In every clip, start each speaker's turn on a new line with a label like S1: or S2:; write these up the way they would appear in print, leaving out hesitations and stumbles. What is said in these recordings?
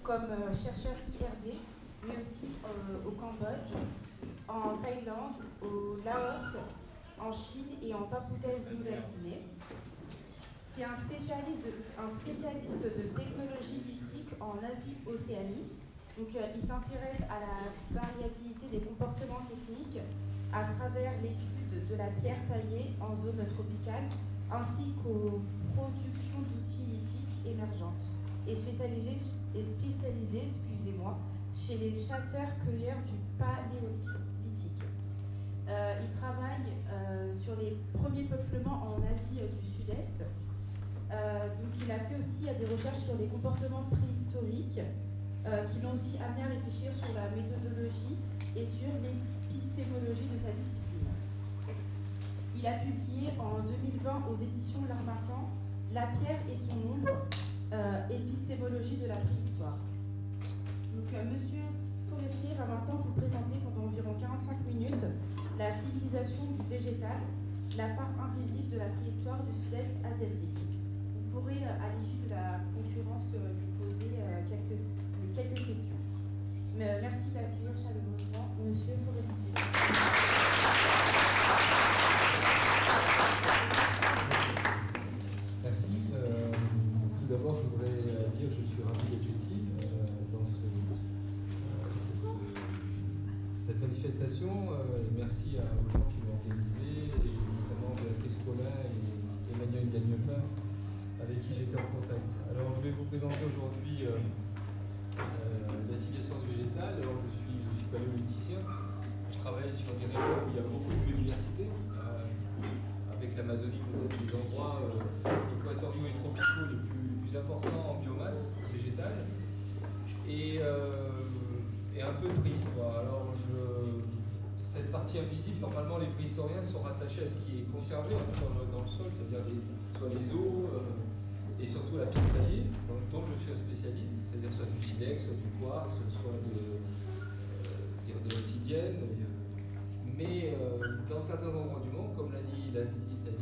S1: comme chercheur IRD, mais aussi au Cambodge, en Thaïlande, au Laos, en Chine et en Papouasie-Nouvelle-Guinée. C'est un spécialiste de technologie lithique en Asie-Océanie. Donc, il s'intéresse à la variabilité des comportements techniques à travers l'étude de la pierre taillée en zone tropicale, ainsi qu'aux productions d'outils lithiques émergentes, et spécialisé chez les chasseurs-cueilleurs du Paléolithique. Il travaille sur les premiers peuplements en Asie du Sud-Est. Donc il a fait aussi des recherches sur les comportements préhistoriques qui l'ont aussi amené à réfléchir sur la méthodologie et sur l'épistémologie de sa discipline. Il a publié en 2020 aux éditions L'Harmattan La pierre et son ombre, épistémologie de la préhistoire. Donc, Monsieur Forestier va maintenant vous présenter pendant environ 45 minutes la civilisation du végétal, la part invisible de la préhistoire du sud-est asiatique. Vous pourrez, à l'issue de la conférence, lui poser quelques questions. Merci d'accueillir chaleureusement Monsieur Forestier.
S2: Merci. Tout d'abord, je voudrais dire que je suis ravi d'être ici dans cette manifestation. Et merci aux gens qui l'ont organisée, et notamment Béatrice Collin et Emmanuel Gagnepin, avec qui j'étais en contact. Alors, je vais vous présenter aujourd'hui la civilisation du végétal. Alors, je suis paléolithicien. Je travaille sur des régions où il y a beaucoup de biodiversité. Avec l'Amazonie, peut-être des endroits équatoriaux et tropicaux les plus importants en biomasse végétale, et un peu de préhistoire. Alors, cette partie invisible, normalement, les préhistoriens sont rattachés à ce qui est conservé dans le sol, c'est-à-dire soit les eaux et surtout la pierre taillée, dont je suis un spécialiste, c'est-à-dire soit du silex, soit du quartz, soit de l'obsidienne. Mais dans certains endroits du monde, comme l'Asie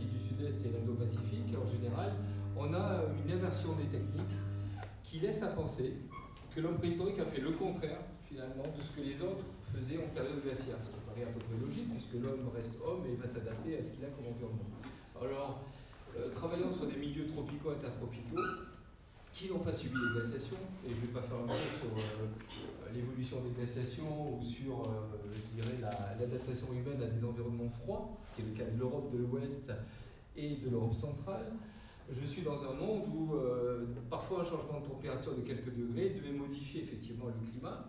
S2: du Sud-Est et l'Indo-Pacifique en général, on a une inversion des techniques qui laisse à penser que l'homme préhistorique a fait le contraire, finalement, de ce que les autres faisaient en période glaciaire. Ce qui paraît à peu près logique, puisque l'homme reste homme et va s'adapter à ce qu'il a comme environnement. Alors, travaillant sur des milieux tropicaux, intertropicaux, qui n'ont pas subi les glaciations, et je ne vais pas faire un cours sur l'évolution des glaciations ou sur, je dirais, l'adaptation humaine à des environnements froids, ce qui est le cas de l'Europe de l'Ouest et de l'Europe centrale. Je suis dans un monde où parfois un changement de température de quelques degrés devait modifier effectivement le climat,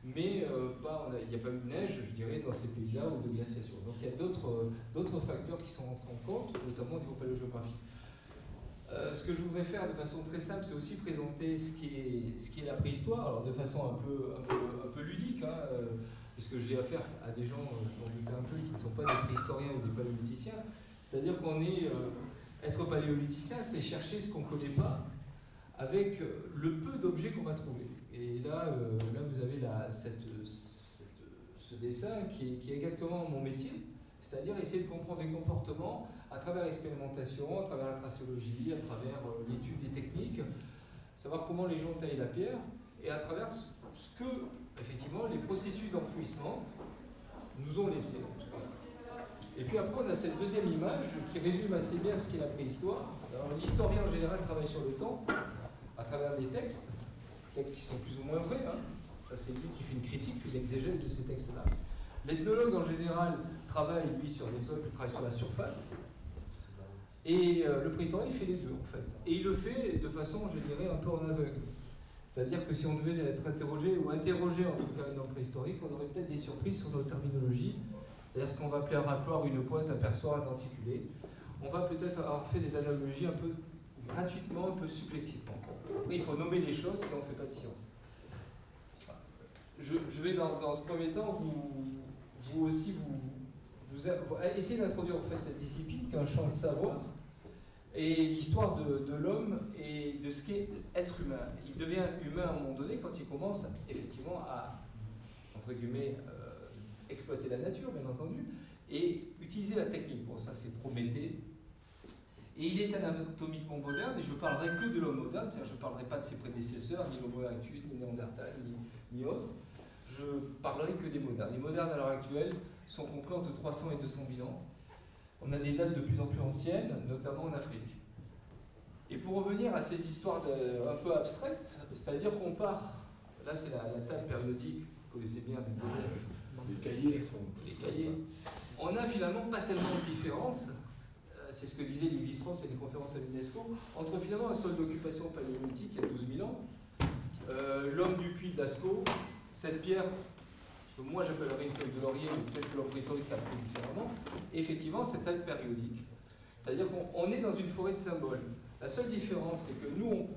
S2: mais il n'y a pas eu de neige, je dirais, dans ces pays-là ou de glaciation. Donc il y a d'autres facteurs qui sont rentrés en compte, notamment au niveau paléogéographique. Ce que je voudrais faire de façon très simple, c'est aussi présenter ce qui est la préhistoire, alors de façon un peu ludique, puisque j'ai affaire à des gens, je m'en doute un peu, qui ne sont pas des préhistoriens ou des paléolithiciens. C'est-à-dire qu'on est, être paléolithicien, c'est chercher ce qu'on ne connaît pas avec le peu d'objets qu'on va trouver. Et là vous avez ce dessin qui est exactement mon métier. C'est-à-dire essayer de comprendre les comportements à travers l'expérimentation, à travers la tracéologie, à travers l'étude des techniques, savoir comment les gens taillent la pierre, et à travers ce que, effectivement, les processus d'enfouissement nous ont laissé, en tout cas. Et puis après, on a cette deuxième image qui résume assez bien ce qu'est la préhistoire. Alors, l'historien, en général, travaille sur le temps, à travers des textes qui sont plus ou moins vrais. Ça, c'est lui qui fait une critique, fait l'exégèse de ces textes-là. L'ethnologue, en général, travaille, lui, sur les peuples, il travaille sur la surface. Et le préhistorien, il fait les deux, en fait. Et il le fait de façon, je dirais, un peu en aveugle. C'est-à-dire que si on devait être interrogé, ou interroger en tout cas un homme préhistorique, on aurait peut-être des surprises sur nos terminologies. C'est-à-dire ce qu'on va appeler un racloir, une pointe, un perçoir, un denticulé. On va peut-être avoir fait des analogies un peu gratuitement, un peu subjectivement. Après, il faut nommer les choses, sinon on ne fait pas de science. Je vais, dans ce premier temps, vous aussi essayer d'introduire en fait cette discipline qui est un champ de savoir et l'histoire de l'homme et de ce qu'est être humain. Il devient humain à un moment donné quand il commence effectivement à, entre guillemets, exploiter la nature, bien entendu, et utiliser la technique. Bon, ça c'est Prométhée. Et il est anatomiquement moderne, et je ne parlerai que de l'homme moderne, c'est-à-dire je ne parlerai pas de ses prédécesseurs, ni l'Homo erectus, ni Néandertal, ni autres. Je parlerai que des modernes. Les modernes à l'heure actuelle sont compris entre 300 et 200 000 ans. On a des dates de plus en plus anciennes, notamment en Afrique. Et pour revenir à ces histoires un peu abstraites, c'est-à-dire qu'on part, là c'est la table périodique, vous connaissez bien avec
S3: les cahiers sont...
S2: Les cahiers. On n'a finalement pas tellement de différence, c'est ce que disait Lévi-Strauss à une conférence à l'UNESCO, entre finalement un sol d'occupation paléolithique il y a 12 000 ans, l'homme du puits de Lascaux, cette pierre, que moi j'appellerais une feuille de laurier, mais peut-être que l'homme préhistorique l'a appelé différemment, et effectivement cette taille périodique. C'est-à-dire qu'on est dans une forêt de symboles. La seule différence, c'est que nous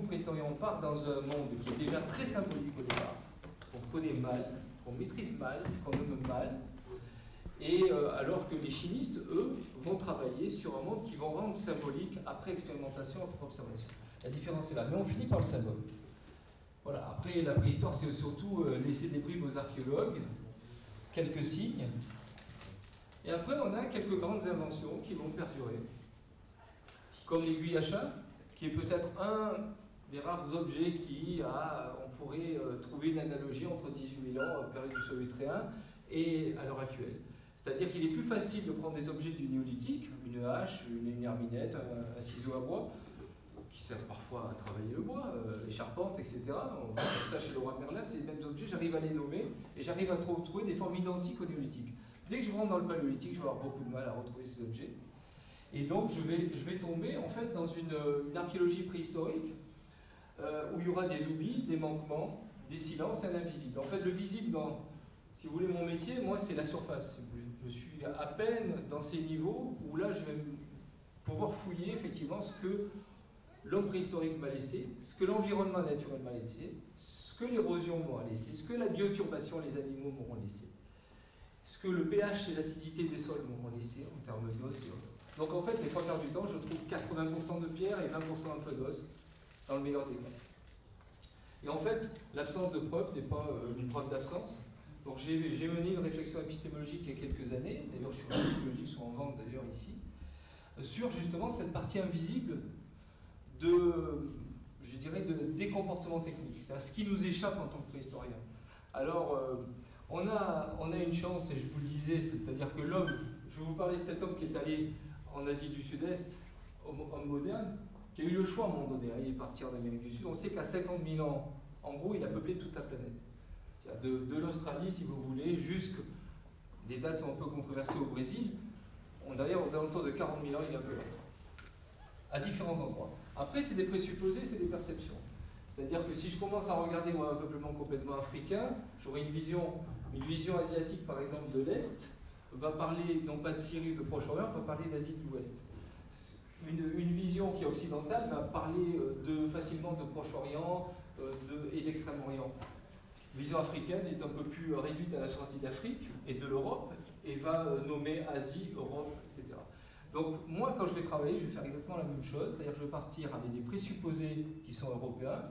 S2: préhistoriens, on part dans un monde qui est déjà très symbolique au départ, qu'on connaît mal, qu'on maîtrise mal, qu'on nomme mal, et alors que les chimistes, eux, vont travailler sur un monde qui vont rendre symbolique après expérimentation, après observation. La différence est là, mais on finit par le symbole. Voilà. Après, la préhistoire, c'est surtout laisser des bribes aux archéologues, quelques signes, et après, on a quelques grandes inventions qui vont perdurer, comme l'aiguille à chat, qui est peut-être un des rares objets qui on pourrait trouver une analogie entre 18 000 ans, période du Sovétréen, et à l'heure actuelle. C'est-à-dire qu'il est plus facile de prendre des objets du néolithique, une hache, une herminette, un ciseau à bois, qui servent parfois à travailler le bois, les charpentes, etc. On voit comme ça chez Leroy Merlin, c'est les mêmes objets, j'arrive à les nommer, et j'arrive à trouver des formes identiques au néolithique. Dès que je rentre dans le paléolithique, je vais avoir beaucoup de mal à retrouver ces objets. Et donc je vais tomber en fait dans une archéologie préhistorique où il y aura des oublis, des manquements, des silences et un invisible. En fait, le visible si vous voulez, mon métier, moi, c'est la surface, si vous voulez. Je suis à peine dans ces niveaux où là, je vais pouvoir fouiller effectivement ce que l'homme préhistorique m'a laissé, ce que l'environnement naturel m'a laissé, ce que l'érosion m'aura laissé, ce que la bioturbation, les animaux m'auront laissé, ce que le pH et l'acidité des sols m'auront laissé en termes d'os et autres. Donc en fait, les trois quarts du temps, je trouve 80% de pierre et 20% un peu d'os, dans le meilleur des cas. Et en fait, l'absence de preuve n'est pas une preuve d'absence. Donc j'ai mené une réflexion épistémologique il y a quelques années, d'ailleurs je suis ravi que le livre soit en vente d'ailleurs ici, sur justement cette partie invisible des comportements techniques, c'est-à-dire ce qui nous échappe en tant que préhistorien. Alors, on a une chance, et je vous le disais, c'est-à-dire que l'homme, je vais vous parler de cet homme qui est allé en Asie du Sud-Est, homme moderne, qui a eu le choix à un moment donné, il est parti en Amérique du Sud. On sait qu'à 50 000 ans, en gros, il a peuplé toute la planète. De l'Australie, si vous voulez, jusqu'à des dates sont un peu controversées au Brésil. D'ailleurs, aux alentours de 40 000 ans, il est un peu là, à différents endroits. Après, c'est des présupposés, c'est des perceptions. C'est-à-dire que si je commence à regarder moi, un peuplement complètement africain, j'aurai une vision asiatique, par exemple, de l'Est, va parler non pas de Syrie ou de Proche-Orient, va parler d'Asie de l'Ouest. Une vision qui est occidentale va parler facilement de Proche-Orient et d'Extrême-Orient. Vision africaine est un peu plus réduite à la sortie d'Afrique et de l'Europe et va nommer Asie, Europe, etc. Donc moi, quand je vais travailler, je vais faire exactement la même chose, c'est-à-dire que je vais partir avec des présupposés qui sont européens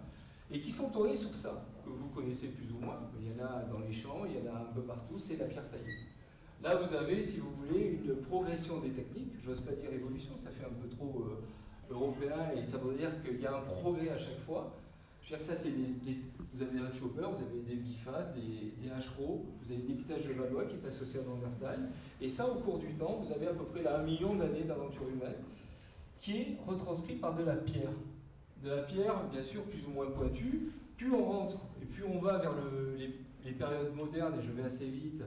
S2: et qui sont tournés sur ça, que vous connaissez plus ou moins. Il y en a dans les champs, il y en a un peu partout, c'est la pierre taillée. Là, vous avez, si vous voulez, une progression des techniques, j'ose pas dire évolution, ça fait un peu trop européen et ça veut dire qu'il y a un progrès à chaque fois. Je veux dire, ça, vous avez un chopper, vous avez des bifaces, des hachereaux, vous avez des dépitage de Valois qui est associé à Néandertal. Et ça, au cours du temps, vous avez à peu près là 1 million d'années d'aventure humaine qui est retranscrit par de la pierre. De la pierre, bien sûr, plus ou moins pointue. Plus on rentre et plus on va vers les périodes modernes, et je vais assez vite,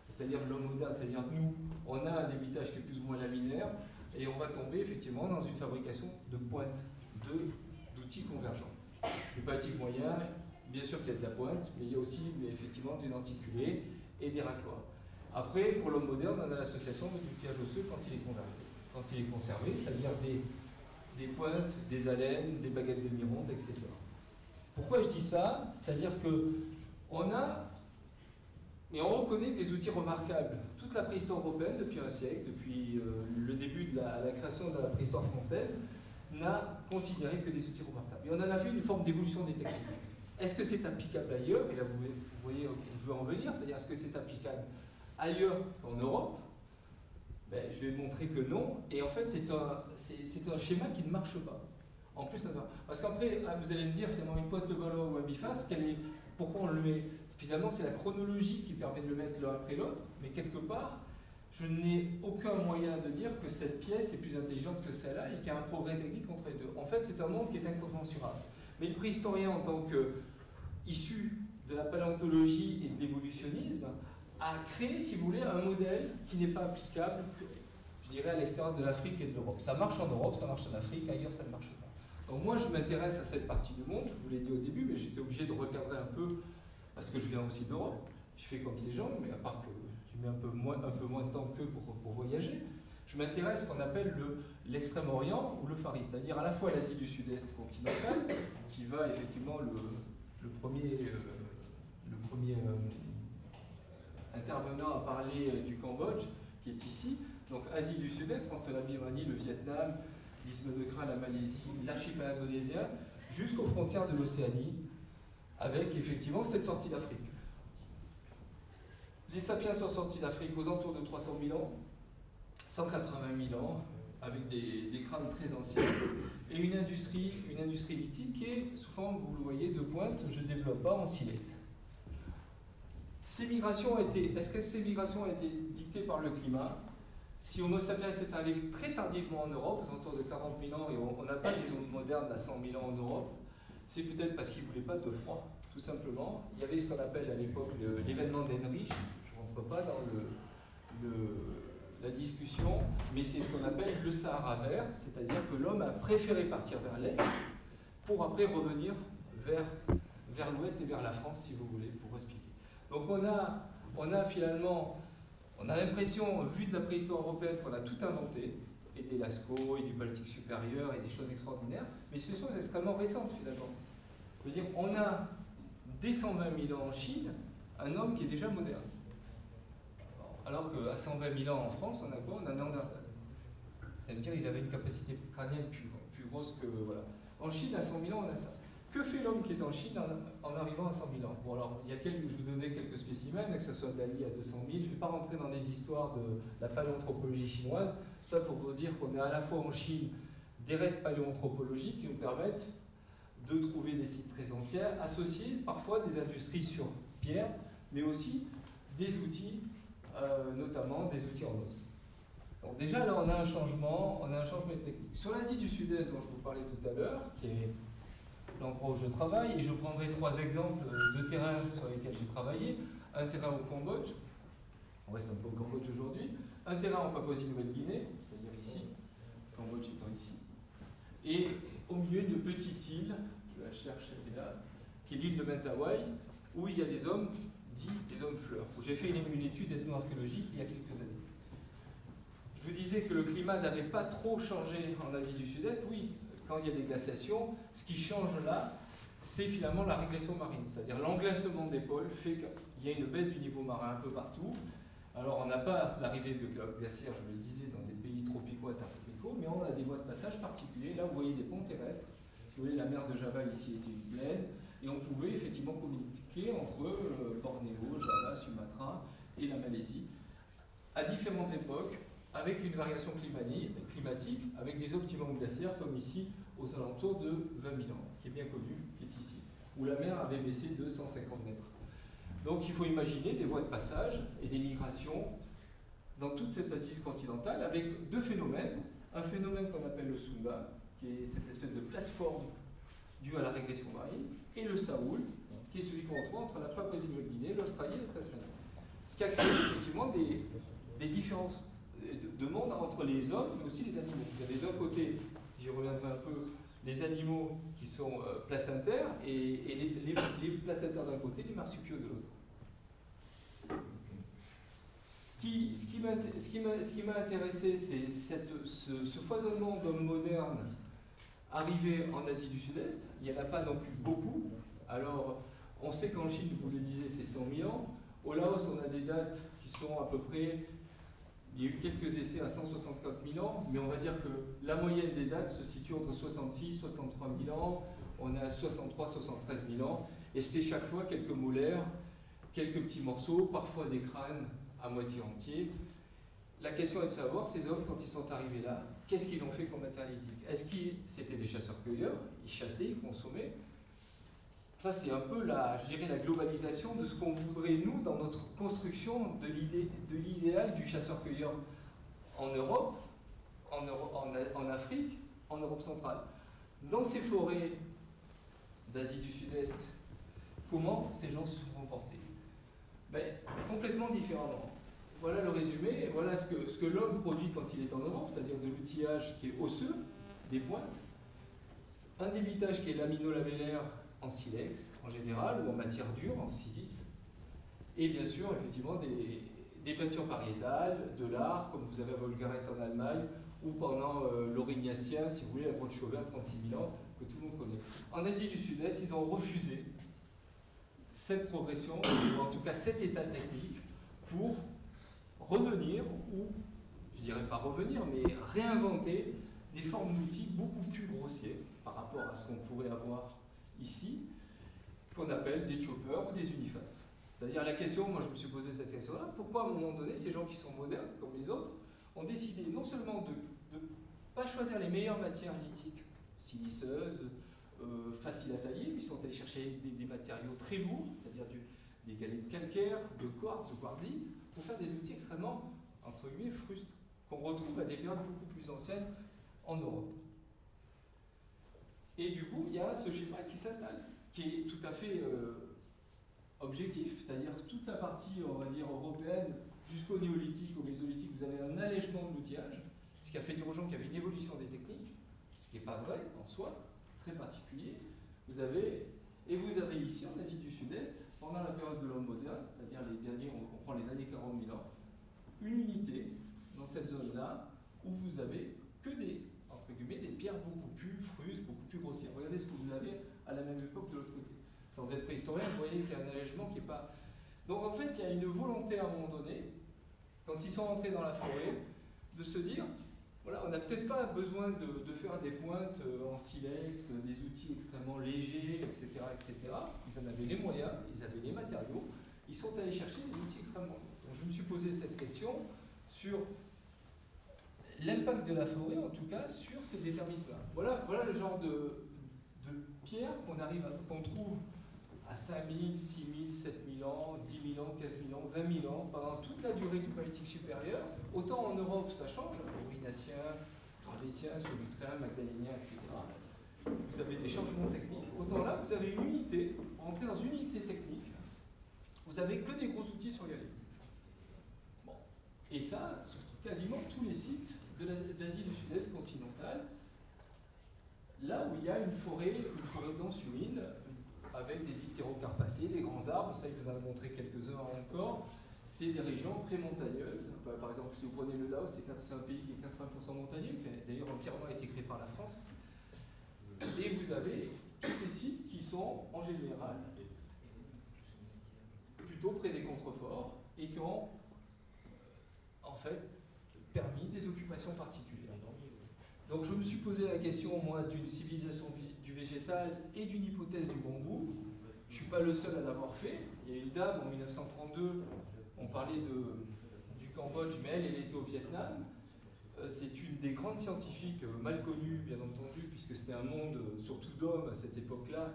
S2: c'est-à-dire l'homme moderne, c'est-à-dire nous, on a un débitage qui est plus ou moins laminaire, et on va tomber effectivement dans une fabrication de pointes, d'outils convergents. Le paléolithique moyen, bien sûr qu'il y a de la pointe, mais il y a aussi effectivement des denticulés et des racloirs. Après, pour l'homme moderne, on a l'association de l'outillage osseux quand il est convergé, quand il est conservé, c'est-à-dire des pointes, des alènes, des baguettes demi-rondes, etc. Pourquoi je dis ça? C'est-à-dire qu'on a, et on reconnaît des outils remarquables. Toute la préhistoire européenne, depuis un siècle, depuis le début de la création de la préhistoire française, n'a considéré que des outils remarquables. Et on en a fait une forme d'évolution des techniques. Est-ce que c'est applicable ailleurs? Et là, vous voyez où je veux en venir, c'est-à-dire est-ce que c'est applicable ailleurs qu'en Europe? Ben, je vais montrer que non, et en fait c'est un schéma qui ne marche pas. En plus, parce qu'après, vous allez me dire finalement une Pointe-le-Valois ou un biface, pourquoi on le met? Finalement, c'est la chronologie qui permet de le mettre l'un après l'autre, mais quelque part, je n'ai aucun moyen de dire que cette pièce est plus intelligente que celle-là et qu'il y a un progrès technique entre les deux. En fait, c'est un monde qui est incommensurable. Mais le préhistorien, en tant qu'issu de la paléontologie et de l'évolutionnisme, a créé, si vous voulez, un modèle qui n'est pas applicable, je dirais, à l'extérieur de l'Afrique et de l'Europe. Ça marche en Europe, ça marche en Afrique, ailleurs ça ne marche pas. Donc moi, je m'intéresse à cette partie du monde, je vous l'ai dit au début, mais j'étais obligé de recadrer un peu, parce que je viens aussi d'Europe. Je fais comme ces gens, mais à part que je mets un peu moins de temps qu'eux pour voyager, je m'intéresse à ce qu'on appelle l'Extrême-Orient ou le Far East, c'est-à-dire à la fois l'Asie du Sud-Est continentale, qui va effectivement le premier intervenant à parler du Cambodge, qui est ici, donc Asie du Sud-Est, entre la Birmanie, le Vietnam, l'isthme de Kra, la Malaisie, l'archipel indonésien, jusqu'aux frontières de l'Océanie, avec effectivement cette sortie d'Afrique. Les sapiens sont sortis d'Afrique aux alentours de 300 000 ans, 180 000 ans, avec des crânes très anciens, et une industrie lithique qui est sous forme, vous le voyez, de pointe, je ne développe pas, en silex. Est-ce que ces migrations ont été dictées par le climat? Si Homo sapiens est arrivé très tardivement en Europe, aux alentours de 40 000 ans, et on n'a pas des zones modernes à 100 000 ans en Europe, c'est peut-être parce qu'ils ne voulaient pas de froid, tout simplement. Il y avait ce qu'on appelle à l'époque l'événement d'Henrich, je ne rentre pas dans la discussion, mais c'est ce qu'on appelle le Sahara vert, c'est-à-dire que l'homme a préféré partir vers l'Est pour après revenir vers l'Ouest et vers la France, si vous voulez, pour expliquer. Donc on a finalement, on a l'impression, vu de la préhistoire européenne, qu'on a tout inventé, et des Lascaux, et du Baltique supérieur, et des choses extraordinaires, mais ce sont extrêmement récentes finalement. Je veux dire, on a, dès 120 000 ans en Chine, un homme qui est déjà moderne. Alors qu'à 120 000 ans en France, on a quoi? On a un Néandertal. Ça veut dire qu'il avait une capacité crânienne plus grosse que... Voilà. En Chine, à 100 000 ans, on a ça. Que fait l'homme qui est en Chine en arrivant à 100 000 ans? Bon, alors, je vous donnais quelques spécimens, que ce soit Dali à 200 000. Je ne vais pas rentrer dans les histoires de la paléoanthropologie chinoise. Ça pour vous dire qu'on est à la fois en Chine des restes paléoanthropologiques qui nous permettent de trouver des sites très anciens, associés parfois des industries sur pierre, mais aussi des outils, notamment des outils en os. Donc déjà là on a un changement technique. Sur l'Asie du Sud-Est dont je vous parlais tout à l'heure, qui est l'endroit où je travaille, et je prendrai 3 exemples de terrains sur lesquels j'ai travaillé. Un terrain au Cambodge, on reste un peu au Cambodge aujourd'hui, un terrain en Papouasie-Nouvelle-Guinée, c'est-à-dire ici, le Cambodge étant ici, et au milieu d'une petite île, je la cherche, elle est là, qui est l'île de Mentawai, où il y a des hommes dits des hommes fleurs, où j'ai fait une étude ethno-archéologique il y a quelques années. Je vous disais que le climat n'avait pas trop changé en Asie du Sud-Est, oui, quand il y a des glaciations, ce qui change là, c'est finalement la régression marine, c'est-à-dire l'englacement des pôles fait qu'il y a une baisse du niveau marin un peu partout. Alors on n'a pas l'arrivée de calottes glaciaires, je le disais, dans des pays tropicaux, intertropicaux, mais on a des voies de passage particuliers. Là vous voyez des ponts terrestres, si vous voyez la mer de Java ici était une plaine, et on pouvait effectivement communiquer entre Bornéo, Java, Sumatra et la Malaisie, à différentes époques, avec une variation climatique, avec des optimums glaciaires comme ici, aux alentours de 20 000 ans, qui est bien connu, qui est ici, où la mer avait baissé de 150 mètres. Donc il faut imaginer des voies de passage et des migrations dans toute cette Asie continentale, avec 2 phénomènes. Un phénomène qu'on appelle le Sunda, qui est cette espèce de plateforme due à la régression marine, et le Saoul, qui est celui qu'on retrouve entre la Papouasie-Nouvelle-Guinée, l'Australie et la Tasmanie. Ce qui a créé effectivement des différences de monde entre les hommes, mais aussi les animaux. Vous avez d'un côté, j'y reviendrai un peu, les animaux qui sont placentaires, et les placentaires d'un côté, les marsupiaux de l'autre. Ce qui m'a intéressé, c'est ce foisonnement d'hommes modernes arrivés en Asie du Sud-Est. Il n'y en a pas non plus beaucoup. Alors, on sait qu'en Chine, vous le disiez, c'est 100 000 ans. Au Laos, on a des dates qui sont à peu près... Il y a eu quelques essais à 164 000 ans, mais on va dire que la moyenne des dates se situe entre 66 et 63 000 ans. On est à 63 73 000 ans. Et c'est chaque fois quelques molaires, quelques petits morceaux, parfois des crânes à moitié entiers. la question est de savoir, ces hommes, quand ils sont arrivés là, qu'est-ce qu'ils ont fait comme matériel lithique? Est-ce qu'ils c'était des chasseurs-cueilleurs? Ils chassaient, ils consommaient? Ça, c'est un peu je dirais, la globalisation de ce qu'on voudrait, nous, dans notre construction de l'idéal du chasseur-cueilleur en Europe, en Afrique, en Europe centrale. Dans ces forêts d'Asie du Sud-Est, comment ces gens se sont comportés? Ben, complètement différemment. Voilà le résumé, voilà ce que l'homme produit quand il est en Europe, c'est-à-dire de l'outillage qui est osseux, des pointes, un débitage qui est lamino-lamellaire en silex en général, ou en matière dure, en silice, et bien sûr, effectivement, des peintures pariétales, de l'art, comme vous avez à Volgaret en Allemagne, ou pendant l'Aurignacien, si vous voulez, la grotte Chauvet, 36 000 ans, que tout le monde connaît. En Asie du Sud-Est, ils ont refusé cette progression, ou en tout cas cet état technique, pour revenir, ou je dirais pas revenir, mais réinventer des formes d'outils beaucoup plus grossiers par rapport à ce qu'on pourrait avoir ici, qu'on appelle des choppers ou des unifaces. C'est-à-dire la question, moi je me suis posé cette question-là, pourquoi à un moment donné, ces gens qui sont modernes, comme les autres, ont décidé non seulement de ne pas choisir les meilleures matières lithiques, siliceuses, faciles à tailler, ils sont allés chercher des matériaux très lourds, c'est-à-dire des galets de calcaire, de quartz, de quartzite, pour faire des outils extrêmement, entre guillemets, frustres, qu'on retrouve à des périodes beaucoup plus anciennes en Europe. Et du coup, il y a ce schéma qui s'installe, qui est tout à fait objectif, c'est-à-dire toute la partie, on va dire, européenne, jusqu'au néolithique, au mésolithique, vous avez un allègement de l'outillage, ce qui a fait dire aux gens qu'il y avait une évolution des techniques, ce qui n'est pas vrai en soi, très particulier. Vous avez ici, en Asie du Sud-Est, pendant la période de l'homme moderne, c'est-à-dire les derniers, on prend les années 40 000 ans, une unité dans cette zone-là où vous avez que des, entre guillemets, des pierres beaucoup plus frustes, beaucoup plus grossières. Regardez ce que vous avez à la même époque de l'autre côté. Sans être préhistorien, vous voyez qu'il y a un allègement qui n'est pas... Donc en fait, il y a une volonté à un moment donné, quand ils sont rentrés dans la forêt, de se dire, voilà, on n'a peut-être pas besoin de faire des pointes en silex, des outils extrêmement légers, etc., etc. Ils en avaient les moyens, ils avaient les matériaux, ils sont allés chercher des outils extrêmement lourds. Donc je me suis posé cette question sur l'impact de la forêt, en tout cas, sur ces déterminismes-là. Voilà le genre de pierre qu'on trouve à 5 000, 6 000, 7 000 ans, 10 000 ans, 15 000 ans, 20 000 ans, pendant toute la durée du Paléolithique supérieur. Autant en Europe, ça change, Aurignacien, Gravétien, Solutréen, Magdalénien, etc. Vous avez des changements techniques. Autant là, vous avez une unité, pour entrer dans une unité technique, vous n'avez que des gros outils sur Galilée. Bon. Et ça, sur quasiment tous les sites d'Asie du Sud-Est continentale, là où il y a une forêt dense humide, avec des diptérocarpacées, des grands arbres, ça il vous en a montré quelques-uns encore, c'est des régions très montagneuses. Enfin, par exemple, si vous prenez le Laos, c'est un pays qui est 80% montagneux, qui a d'ailleurs entièrement été créé par la France. Et vous avez tous ces sites qui sont en général plutôt près des contreforts et qui ont en fait permis des occupations particulières. Donc je me suis posé la question, moi, d'une civilisation du végétal et d'une hypothèse du bambou. Je ne suis pas le seul à l'avoir fait. Il y a une dame en 1932, on parlait du Cambodge, mais elle était au Vietnam. C'est une des grandes scientifiques, mal connue bien entendu, puisque c'était un monde, surtout d'hommes à cette époque-là,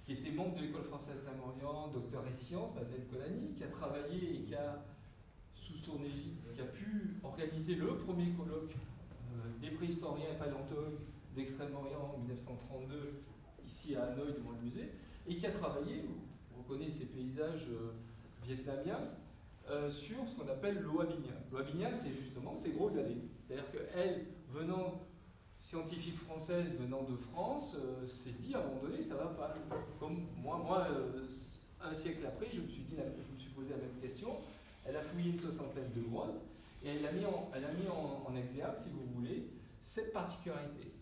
S2: qui était membre de l'école française d'Extrême-Orient, docteur et sciences, Madeleine Polanyi, qui a travaillé et qui a, sous son égide, qui a pu organiser le premier colloque des préhistoriens et paléontologues d'Extrême-Orient en 1932, ici à Hanoï, devant le musée, et qui a travaillé, on reconnaît ces paysages vietnamiens, sur ce qu'on appelle l'Oabinien. L'Oabinien, c'est justement ces gros galets. C'est-à-dire qu'elle, scientifique française venant de France, s'est dit à un moment donné, ça va pas. Comme moi, un siècle après, je me suis posé la même question. Elle a fouillé une 60aine de grottes, et elle a mis en exergue, si vous voulez, cette particularité.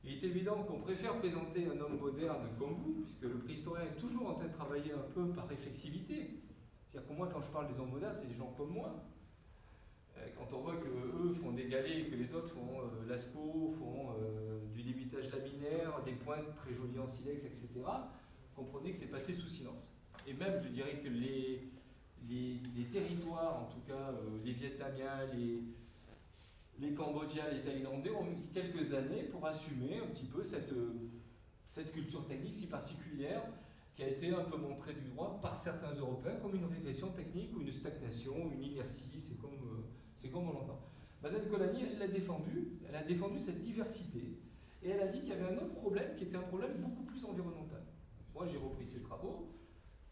S2: Il est évident qu'on préfère présenter un homme moderne comme vous, puisque le préhistorien est toujours en train de travailler un peu par réflexivité. C'est-à-dire que moi, quand je parle des hommes modernes, c'est des gens comme moi. Quand on voit qu'eux font des galets, que les autres font l'asco, font du débitage laminaire, des pointes très jolies en silex, etc., comprenez que c'est passé sous silence. Et même, je dirais que les territoires, en tout cas les Vietnamiens, les Cambodgiens, les Thaïlandais ont mis quelques années pour assumer un petit peu cette culture technique si particulière qui a été un peu montrée du doigt par certains Européens comme une régression technique ou une stagnation, ou une inertie, c'est comme on l'entend. Madame Colani, elle a défendu cette diversité et elle a dit qu'il y avait un autre problème qui était un problème beaucoup plus environnemental. Moi j'ai repris ses travaux,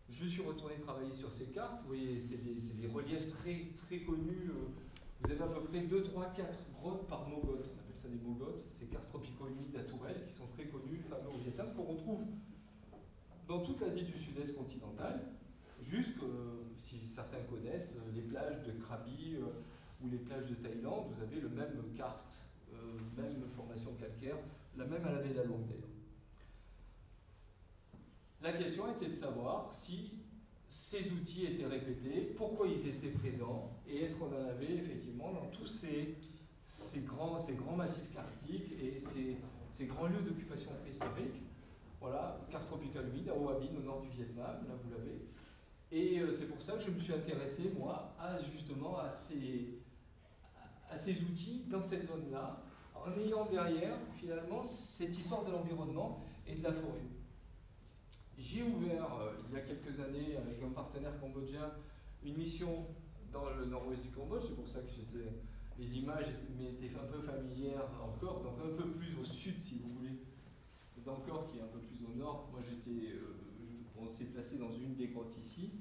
S2: je suis retourné travailler sur ces karstes, vous voyez c'est des reliefs très, très connus, vous avez à peu près 2, 3, 4 grottes par mogote, on appelle ça des mogotes, ces karstes tropicaux-humides à tourelles qui sont très connus, fameux au Vietnam, qu'on retrouve dans toute l'Asie du Sud-Est continentale, jusque, si certains connaissent, les plages de Krabi ou les plages de Thaïlande, vous avez le même karst, même formation calcaire, la même à la baie d'Along d'ailleurs. La question était de savoir si ces outils étaient répétés, pourquoi ils étaient présents, et est-ce qu'on en avait effectivement dans tous ces grands massifs karstiques et ces grands lieux d'occupation préhistorique. Voilà, karst tropical humide à Hoa Binh, au nord du Vietnam, là vous l'avez. Et c'est pour ça que je me suis intéressé, moi, justement à ces outils dans cette zone-là, en ayant derrière, finalement, cette histoire de l'environnement et de la forêt. J'ai ouvert, il y a quelques années, avec un partenaire cambodgien, une mission dans le nord-ouest du Cambodge. C'est pour ça que les images m'étaient un peu familières encore, donc un peu plus au sud, si vous voulez, d'Angkor, qui est un peu plus au nord. Moi, on s'est placé dans une des grottes ici.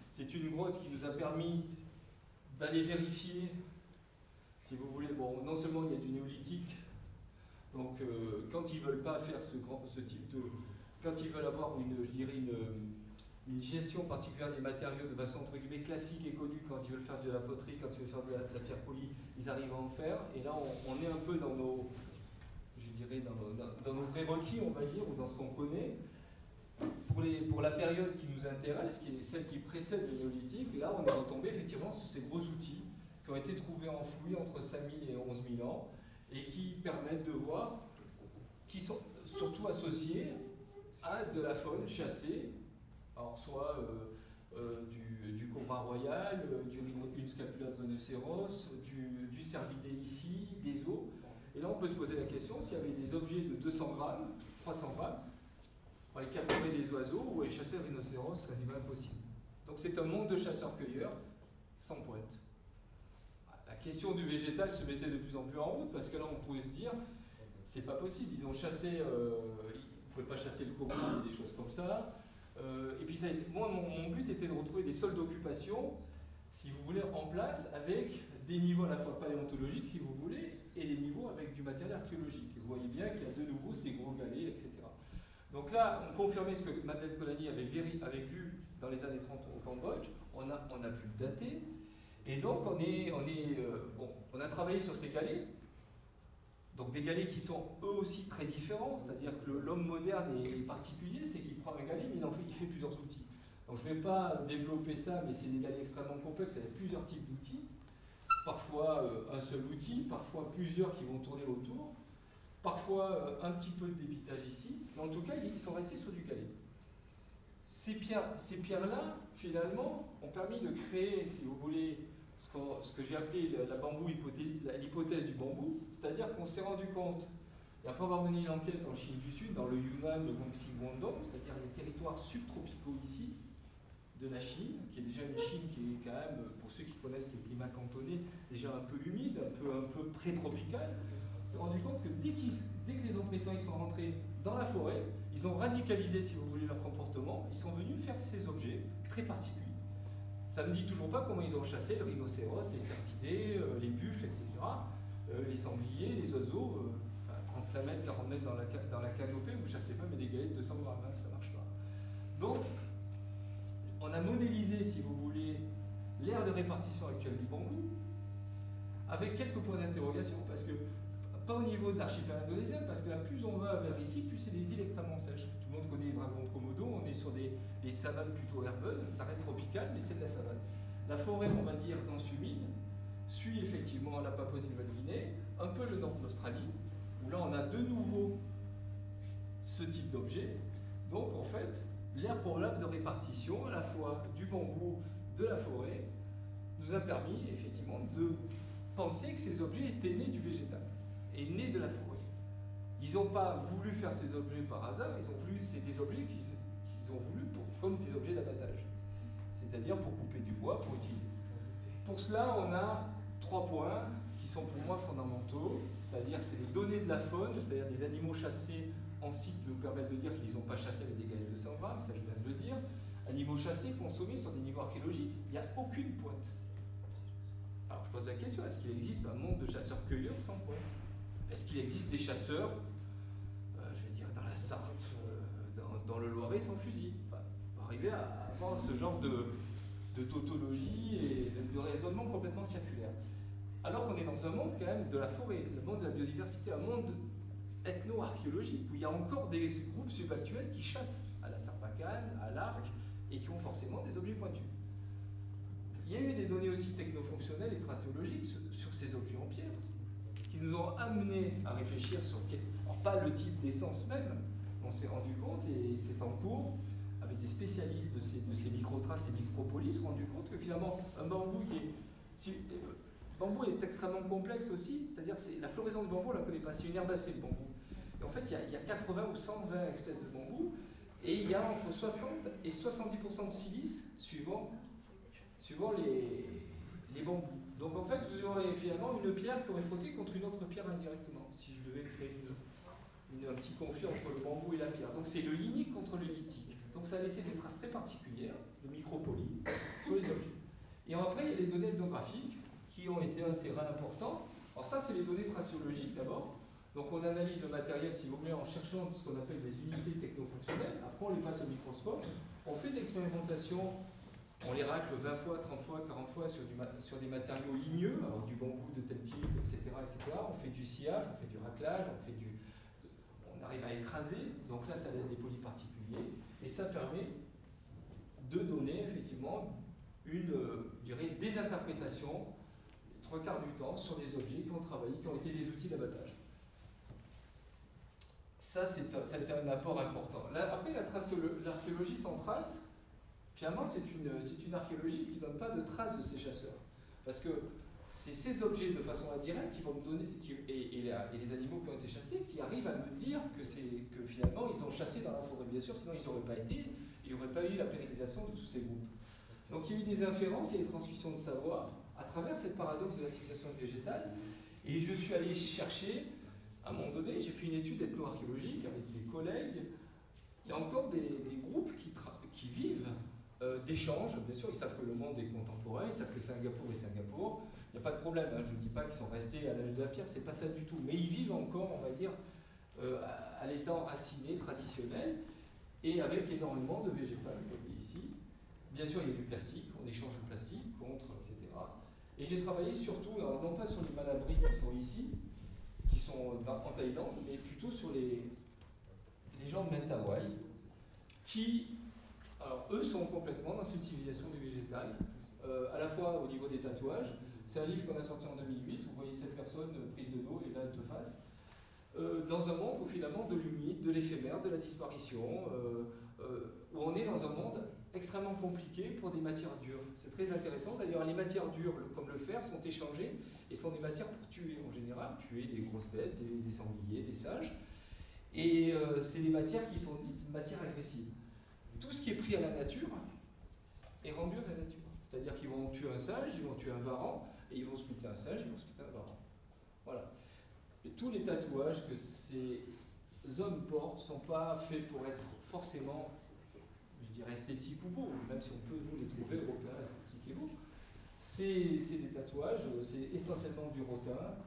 S2: C'est une grotte qui nous a permis d'aller vérifier, si vous voulez, bon, non seulement il y a du néolithique, donc quand ils ne veulent pas faire ce type de... Quand ils veulent avoir une gestion particulière des matériaux de façon entre guillemets classique et connue, quand ils veulent faire de la poterie, quand ils veulent faire de la pierre polie, ils arrivent à en faire. Et là, on est un peu dans nos, je dirais, dans nos prérequis, on va dire, ou dans ce qu'on connaît. Pour la période qui nous intéresse, qui est celle qui précède le néolithique, là, on est retombé effectivement sur ces gros outils qui ont été trouvés enfouis entre 5000 et 11 000 ans et qui permettent de voir, qui sont surtout associés à de la faune chassée, alors soit du cobra royal, une scapula de rhinocéros, du cervidé ici, des os. Et là, on peut se poser la question s'il y avait des objets de 200 grammes, 300 grammes, pour aller capturer des oiseaux ou aller chasser le rhinocéros, quasiment impossible. Donc c'est un monde de chasseurs-cueilleurs sans pointe. La question du végétal se mettait de plus en plus en route parce que là, on pouvait se dire, c'est pas possible, ils ont chassé... Vous ne pouvez pas chasser le cobra et des choses comme ça. Et puis moi, mon but était de retrouver des sols d'occupation, si vous voulez, en place avec des niveaux à la fois paléontologiques, si vous voulez, et des niveaux avec du matériel archéologique. Et vous voyez bien qu'il y a de nouveau ces gros galets, etc. Donc là, on confirmait ce que Madeleine Colani avait vu dans les années 30 au Cambodge. On a pu le dater. Et donc, on a travaillé sur ces galets. Donc des galets qui sont eux aussi très différents, c'est-à-dire que l'homme moderne est particulier, c'est qu'il prend un galet, mais il fait plusieurs outils. Donc je ne vais pas développer ça, mais c'est des galets extrêmement complexes avec plusieurs types d'outils. Parfois un seul outil, parfois plusieurs qui vont tourner autour, parfois un petit peu de débitage ici, mais en tout cas ils sont restés sur du galet. Ces pierres-là, finalement, ont permis de créer, si vous voulez, ce que j'ai appelé l'hypothèse du bambou, c'est-à-dire qu'on s'est rendu compte, et après avoir mené une enquête en Chine du Sud, dans le Yunnan, le Guangxi, Guangdong, c'est-à-dire les territoires subtropicaux ici, de la Chine, qui est déjà une Chine qui est quand même, pour ceux qui connaissent le climat cantonais, déjà un peu humide, un peu pré-tropical, on s'est rendu compte que dès que les oppresseurs sont rentrés dans la forêt, ils ont radicalisé, si vous voulez, leur comportement, ils sont venus faire ces objets très particuliers. Ça ne me dit toujours pas comment ils ont chassé le rhinocéros, les cervidés, les buffles, etc., les sangliers, les oiseaux, 35 mètres, 40 mètres dans la canopée, vous ne chassez pas, mais des galets de 200 grammes, hein, ça ne marche pas. Donc, on a modélisé, si vous voulez, l'aire de répartition actuelle du bambou, avec quelques points d'interrogation, parce que, pas au niveau de l'archipel indonésien, parce que là, plus on va vers ici, plus c'est des îles extrêmement sèches. Tout le monde connaît les dragons de Komodo, on est sur des savanes plutôt herbeuses, ça reste tropical, mais c'est de la savane. La forêt, on va dire, dense humide, suit effectivement la Papouasie-Nouvelle-Guinée, un peu le nord de l'Australie, où là on a de nouveau ce type d'objet. Donc en fait, l'aire probable de répartition, à la fois du bambou, de la forêt, nous a permis effectivement de
S4: pensaient que ces objets étaient nés du végétal et nés de la forêt. Ils n'ont pas voulu faire ces objets par hasard, c'est des objets qu'ils ont voulu comme des objets d'abattage, c'est-à-dire pour couper du bois, pour utiliser. Pour cela, on a 3 points qui sont pour moi fondamentaux, c'est-à-dire c'est les données de la faune, c'est-à-dire des animaux chassés en site qui nous permettent de dire qu'ils n'ont pas chassé avec des galettes de 100 grammes, ça je viens de le dire. Animaux chassés, consommés sur des niveaux archéologiques, il n'y a aucune pointe. Alors je pose la question, est-ce qu'il existe un monde de chasseurs-cueilleurs sans pointe? Est-ce qu'il existe des chasseurs, je vais dire, dans la Sarthe, dans le Loiret sans fusil? Enfin, on va arriver à avoir ce genre de tautologie et de raisonnement complètement circulaire. Alors qu'on est dans un monde quand même de la forêt, le monde de la biodiversité, un monde ethno-archéologique, où il y a encore des groupes subactuels qui chassent à la sarbacane, à l'arc, et qui ont forcément des objets pointus. Il y a eu des données aussi technofonctionnelles et tracéologiques sur ces objets en pierre, qui nous ont amenés à réfléchir sur, alors pas le type d'essence même, on s'est rendu compte, et c'est en cours, avec des spécialistes de ces microtraces et micropolis, se rendu compte que finalement, un bambou le bambou est extrêmement complexe aussi, c'est-à-dire la floraison du bambou, on ne la connaît pas, c'est une herbacée le bambou. Et en fait, il y a 80 ou 120 espèces de bambou, et il y a entre 60 et 70% de silice suivant les bambous. Donc en fait, vous aurez finalement une pierre qui aurait frotté contre une autre pierre indirectement, si je devais créer un petit conflit entre le bambou et la pierre. Donc c'est le lignique contre le lithique. Donc ça a laissé des traces très particulières de micropolis sur les objets. Et après, il y a les données ethnographiques qui ont été un terrain important. Alors ça, c'est les données tracéologiques d'abord. Donc on analyse le matériel, si vous voulez, en cherchant ce qu'on appelle des unités technofonctionnelles. Après, on les passe au microscope. On fait de l'expérimentation, on les racle 20 fois, 30 fois, 40 fois sur des matériaux ligneux, alors du bambou de tel type, etc., etc. On fait du sciage, on fait du raclage, on arrive à écraser. Donc là, ça laisse des polis particuliers. Et ça permet de donner effectivement une, je dirais, des interprétations, 3/4 du temps, sur des objets qui ont travaillé, qui ont été des outils d'abattage. Ça a été un apport important. Là, après, l'archéologie sans trace, finalement, c'est une archéologie qui ne donne pas de traces de ces chasseurs. Parce que c'est ces objets, de façon indirecte, qui vont me donner, et les animaux qui ont été chassés, qui arrivent à me dire que finalement, ils ont chassé dans la forêt. Bien sûr, sinon ils n'auraient pas été, il n'y aurait pas eu la pérennisation de tous ces groupes. Donc il y a eu des inférences et des transmissions de savoir à travers cette paradoxe de la civilisation végétale. Et je suis allé chercher, à un moment donné, j'ai fait une étude ethno-archéologique avec des collègues. Il y a encore des groupes qui vivent d'échanges. Bien sûr, ils savent que le monde est contemporain, ils savent que Singapour est Singapour. Il n'y a pas de problème, hein. Je ne dis pas qu'ils sont restés à l'âge de la pierre, c'est pas ça du tout. Mais ils vivent encore, on va dire, à l'état enraciné, traditionnel, et avec énormément de végétal, vous voyez ici. Bien sûr, il y a du plastique, on échange le plastique contre, etc. Et j'ai travaillé surtout, alors non pas sur les malabris qui sont ici, qui sont en Thaïlande, mais plutôt sur les gens de Mentawai, qui, alors eux sont complètement dans une civilisation du végétal, à la fois au niveau des tatouages. C'est un livre qu'on a sorti en 2008, vous voyez cette personne prise de dos et là de face, dans un monde où finalement de l'humide, de l'éphémère, de la disparition, où on est dans un monde extrêmement compliqué pour des matières dures. C'est très intéressant, d'ailleurs les matières dures comme le fer sont échangées et sont des matières pour tuer en général, tuer des grosses bêtes, des sangliers, des sages, et c'est des matières qui sont dites matières agressives. Tout ce qui est pris à la nature est rendu à la nature. C'est-à-dire qu'ils vont tuer un sage, ils vont tuer un varan, et ils vont sculpter un sage, ils vont sculpter un varan. Voilà. Et tous les tatouages que ces hommes portent ne sont pas faits pour être forcément, je dirais, esthétiques ou beaux, même si on peut nous les trouver européens, esthétiques et beaux. C'est des tatouages, c'est essentiellement du rotin,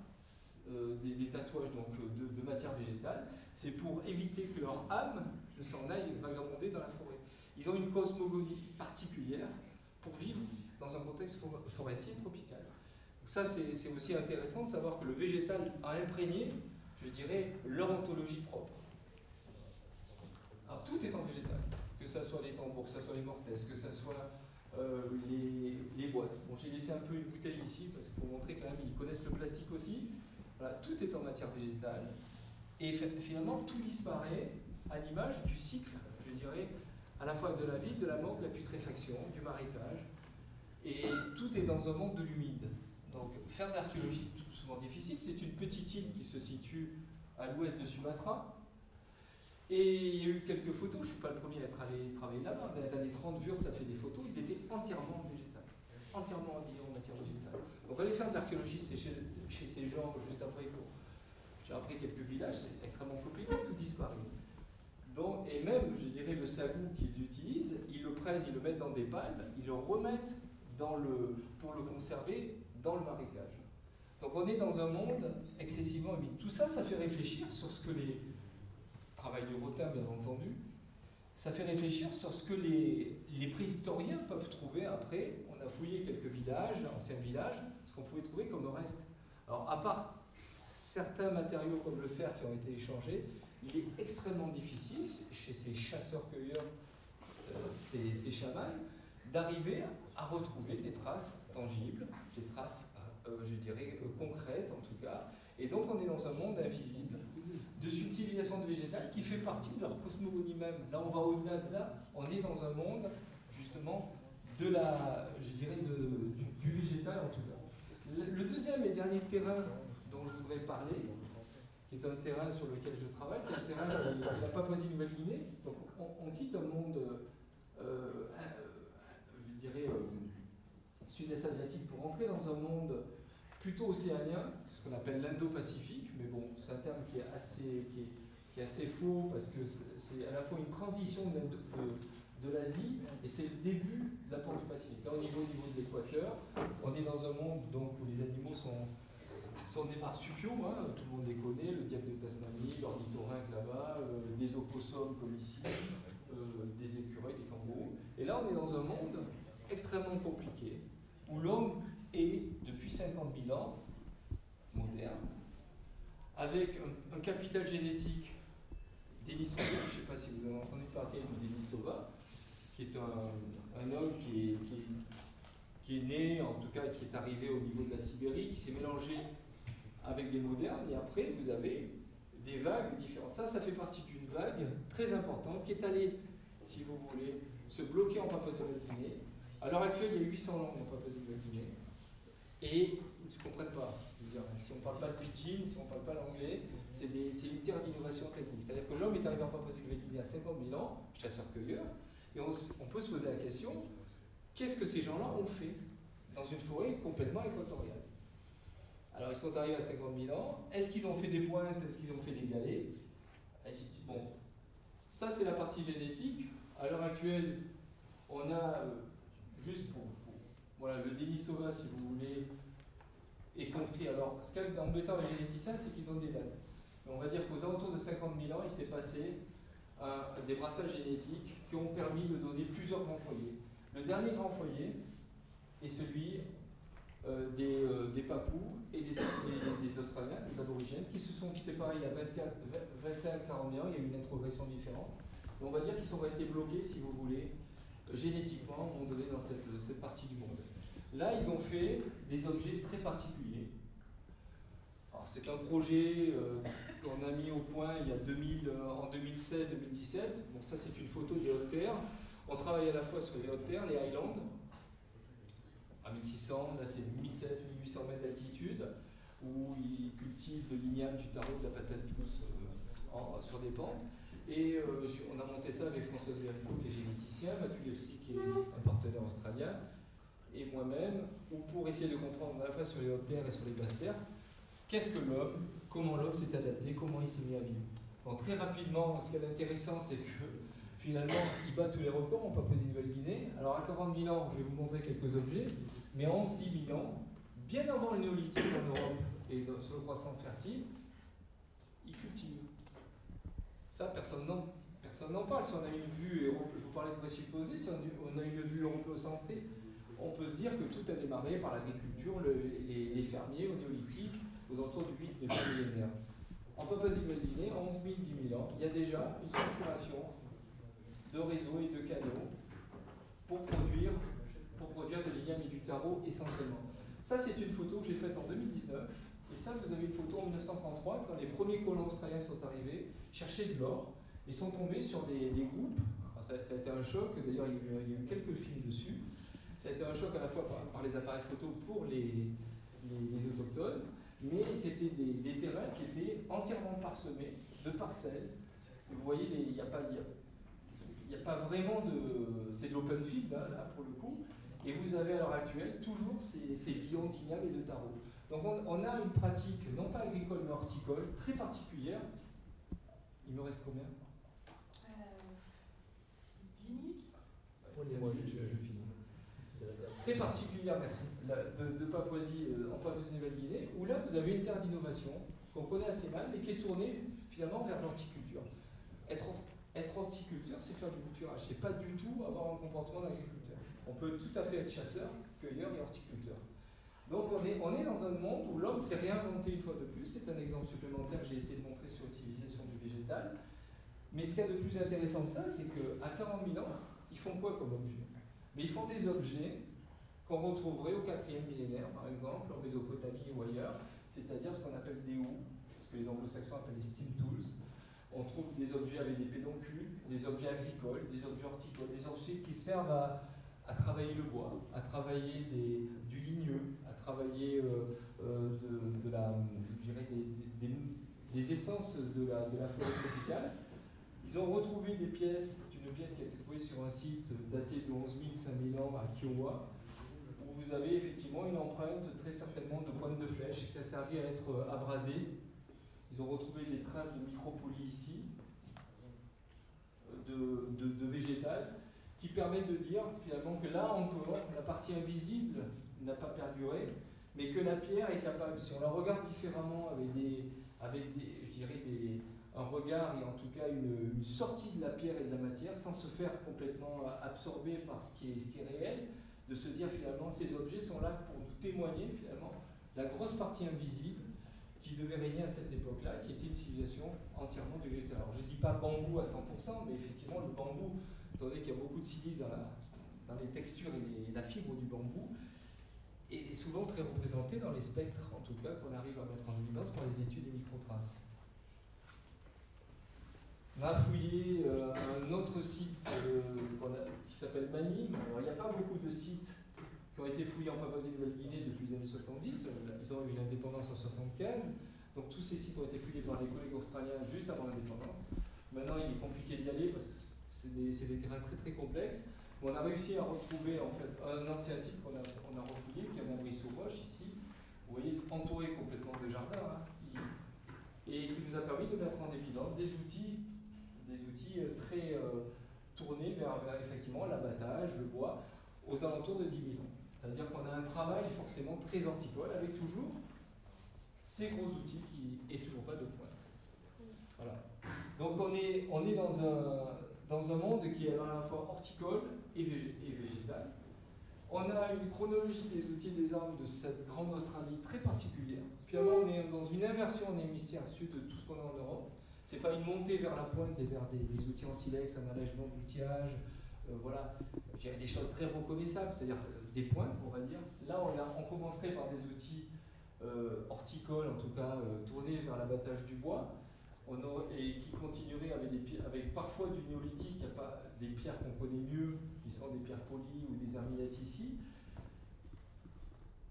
S4: des tatouages donc, de matière végétale. C'est pour éviter que leur âme ne s'en aille vagabonder dans la forêt. Ils ont une cosmogonie particulière pour vivre dans un contexte forestier tropical. Donc ça, c'est aussi intéressant de savoir que le végétal a imprégné, je dirais, leur ontologie propre. Alors tout est en végétal, que ce soit les tambours, que ce soit les mortaises, que ce soit les boîtes. Bon, j'ai laissé un peu une bouteille ici, parce que pour montrer quand même, ils connaissent le plastique aussi. Voilà, tout est en matière végétale. Et finalement, tout disparaît à l'image du cycle, je dirais, à la fois de la vie, de la mort, de la putréfaction, du marécage. Et tout est dans un monde de l'humide. Donc faire de l'archéologie est souvent difficile. C'est une petite île qui se situe à l'ouest de Sumatra. Et il y a eu quelques photos, je ne suis pas le premier à être allé travailler là-bas. Dans les années 30, Wurtz a fait des photos, ils étaient entièrement végétales, entièrement habillés en matière végétale. Donc aller faire de l'archéologie, c'est chez ces gens, juste après, j'ai appris quelques villages, c'est extrêmement compliqué, tout disparaît. Donc, et même, je dirais, le sagou qu'ils utilisent, ils le prennent, ils le mettent dans des palmes, ils le remettent pour le conserver dans le marécage. Donc on est dans un monde excessivement humide. Tout ça, ça fait réfléchir sur ce que travail du rotin, bien entendu, ça fait réfléchir sur ce que les préhistoriens peuvent trouver après. On a fouillé quelques villages, anciens villages, ce qu'on pouvait trouver comme reste. Alors, à part certains matériaux comme le fer qui ont été échangés, il est extrêmement difficile, chez ces chasseurs-cueilleurs, ces chamans, d'arriver à retrouver des traces tangibles, des traces, je dirais, concrètes en tout cas. Et donc, on est dans un monde invisible, de une civilisation de végétale qui fait partie de leur cosmogonie même. Là, on va au-delà de là, on est dans un monde, justement, du végétal en tout cas. Le deuxième et dernier terrain dont je voudrais parler, qui est un terrain sur lequel je travaille, qui est un terrain de la Papouasie-Nouvelle-Guinée. Donc, on quitte un monde, je dirais, sud-est asiatique pour entrer dans un monde plutôt océanien, c'est ce qu'on appelle l'Indo-Pacifique, mais bon, c'est un terme qui est assez faux parce que c'est à la fois une transition de l'Asie et c'est le début de la porte du Pacifique. Là, au niveau de l'équateur, on est dans un monde donc, où les animaux sont des marsupiaux, hein, tout le monde les connaît, le diable de Tasmanie, l'ornithorynque là-bas, des opossums comme ici, des écureuils, des kangourous. Et là, on est dans un monde extrêmement compliqué où l'homme est, depuis 50 000 ans, moderne, avec un capital génétique Denisova, je ne sais pas si vous avez entendu parler de Denisova, qui est un homme qui est né, en tout cas qui est arrivé au niveau de la Sibérie, qui s'est mélangé avec des modernes, et après vous avez des vagues différentes. Ça fait partie d'une vague très importante qui est allée, si vous voulez, se bloquer en Papouasie-Nouvelle-Guinée. À l'heure actuelle, il y a 800 langues en Papouasie-Nouvelle-Guinée. Et ils ne se comprennent pas. Je veux dire, si on ne parle pas le pidgin, si on ne parle pas l'anglais, c'est une terre d'innovation technique. C'est-à-dire que l'homme est arrivé en Papouasie-Nouvelle-Guinée à 50 000 ans, chasseur-cueilleur, et on peut se poser la question, qu'est-ce que ces gens-là ont fait dans une forêt complètement équatoriale? Alors ils sont arrivés à 50 000 ans, est-ce qu'ils ont fait des pointes, est-ce qu'ils ont fait des galets? Bon, ça c'est la partie génétique. À l'heure actuelle, on a, juste pour voilà, le Denisova, si vous voulez, est compris. Alors, ce qui est embêtant avec les généticiens, c'est qu'ils donnent des dates. Mais on va dire qu'aux alentours de 50 000 ans, il s'est passé des brassages génétiques qui ont permis de donner plusieurs grands foyers. Le dernier grand foyer est celui des Papous et des Australiens, des aborigènes, qui se sont séparés il y a 25-40 000 ans, il y a eu une introgression différente. Et on va dire qu'ils sont restés bloqués, si vous voulez, génétiquement, à un moment donné, dans cette partie du monde. Là, ils ont fait des objets très particuliers. C'est un projet qu'on a mis au point il y a en 2016-2017. Bon, ça, c'est une photo des hautes terres. On travaille à la fois sur les hautes terres, les Highlands, à 1600, là c'est 1700-1800 mètres d'altitude, où ils cultivent de l'igname, du taro, de la patate douce sur des pentes. Et on a monté ça avec Françoise Verrico, qui est généticien, Matulewski, qui est un partenaire australien, et moi-même, pour essayer de comprendre à la fois sur les hautes terres et sur les basses terres, qu'est-ce que l'homme, comment l'homme s'est adapté, comment il s'est mis à vivre. Donc très rapidement, ce qui est intéressant, c'est que finalement, il bat tous les records en Papouasie-Nouvelle-Guinée. Alors à 40 000 ans, je vais vous montrer quelques objets, mais en 11-10 000 ans, bien avant le néolithique en Europe et sur le croissant fertile, il cultive. Ça, personne n'en parle. Si on a une vue, je vous parlais de présupposé, si on a une vue européocentrée, on peut se dire que tout a démarré par l'agriculture, les fermiers au néolithique, aux alentours du 8e millénaire. En Papouasie-Nouvelle-Guinée, en 11 000, 10 000 ans, il y a déjà une structuration de réseaux et de canaux pour produire de l'igname et du taro essentiellement. Ça, c'est une photo que j'ai faite en 2019. Et ça, vous avez une photo en 1933, quand les premiers colons australiens sont arrivés, cherchaient de l'or, et sont tombés sur des groupes. Alors ça a été un choc, d'ailleurs il y a eu quelques films dessus. Ça a été un choc à la fois par les appareils photo pour les les autochtones, mais c'était des terrains qui étaient entièrement parsemés de parcelles. Vous voyez, il n'y a pas vraiment de... C'est de l'open field, là, pour le coup. Et vous avez à l'heure actuelle toujours ces guillons d'igname et de taro. Donc on a une pratique, non pas agricole mais horticole, très particulière. Il me reste combien
S1: 10 minutes.
S2: Je finis.
S4: Très particulière, merci, de Papouasie, en Papouasie-Nouvelle-Guinée, où là vous avez une terre d'innovation qu'on connaît assez mal, mais qui est tournée finalement vers l'horticulture. Être horticulteur, c'est faire du bouturage, c'est pas du tout avoir un comportement d'agriculteur. On peut tout à fait être chasseur, cueilleur et horticulteur. Donc on est dans un monde où l'homme s'est réinventé une fois de plus. C'est un exemple supplémentaire que j'ai essayé de montrer sur l'utilisation du végétal. Mais ce qu'il y a de plus intéressant de ça, c'est qu'à 40 000 ans, ils font quoi comme objet? Mais ils font des objets qu'on retrouverait au 4e millénaire, par exemple, en Mésopotamie ou ailleurs, c'est-à-dire ce qu'on appelle des houes, ce que les anglo-saxons appellent les steam tools. On trouve des objets avec des pédoncules, des objets agricoles, des objets horticoles, des objets qui servent à travailler le bois, à travailler du ligneux, à travailler des essences de la forêt tropicale. Ils ont retrouvé des pièces, une pièce qui a été trouvée sur un site daté de 11 000, 5 000 ans à Kiowa, où vous avez effectivement une empreinte très certainement de pointe de flèche qui a servi à être abrasée. Ils ont retrouvé des traces de micropolis ici, de végétal, qui permet de dire finalement que là encore, la partie invisible n'a pas perduré, mais que la pierre est capable, si on la regarde différemment avec un regard et en tout cas une sortie de la pierre et de la matière, sans se faire complètement absorber par ce qui est réel, de se dire finalement ces objets sont là pour nous témoigner finalement la grosse partie invisible qui devait régner à cette époque-là, qui était une civilisation entièrement du végétal. Alors je ne dis pas bambou à 100%, mais effectivement le bambou, étant donné qu'il y a beaucoup de silice dans les textures et la fibre du bambou, est souvent très représenté dans les spectres, en tout cas qu'on arrive à mettre en évidence par les études des microtraces. On a fouillé un autre site qui s'appelle Manim. Alors, il n'y a pas beaucoup de sites qui ont été fouillés en Papouasie-Nouvelle-Guinée depuis les années 70. Ils ont eu l'indépendance en 75. Donc tous ces sites ont été fouillés par les collègues australiens juste avant l'indépendance. Maintenant, il est compliqué d'y aller parce que c'est des terrains très très complexes. On a réussi à retrouver en fait un ancien site qu'on a refouillé, qui est un abri sauvage ici. Vous voyez, entouré complètement de jardins, et qui nous a permis de mettre en évidence des outils très tournés vers effectivement l'abattage, le bois, aux alentours de 10 000 ans. C'est-à-dire qu'on a un travail forcément très horticole avec toujours ces gros outils qui n'est toujours pas de pointe. Voilà. Donc on est dans un monde qui est à la fois horticole et végétal. On a une chronologie des outils et des armes de cette grande Australie très particulière. Finalement, on est dans une inversion en hémisphère sud de tout ce qu'on a en Europe. Ce n'est pas une montée vers la pointe et vers des outils en silex, un allègement d'outillage, voilà, je dirais des choses très reconnaissables, c'est-à-dire des pointes, on va dire. Là, on commencerait par des outils horticoles, en tout cas tournés vers l'abattage du bois, et qui continueraient avec parfois du néolithique, il n'y a pas des pierres qu'on connaît mieux, qui sont des pierres polies ou des armillates ici.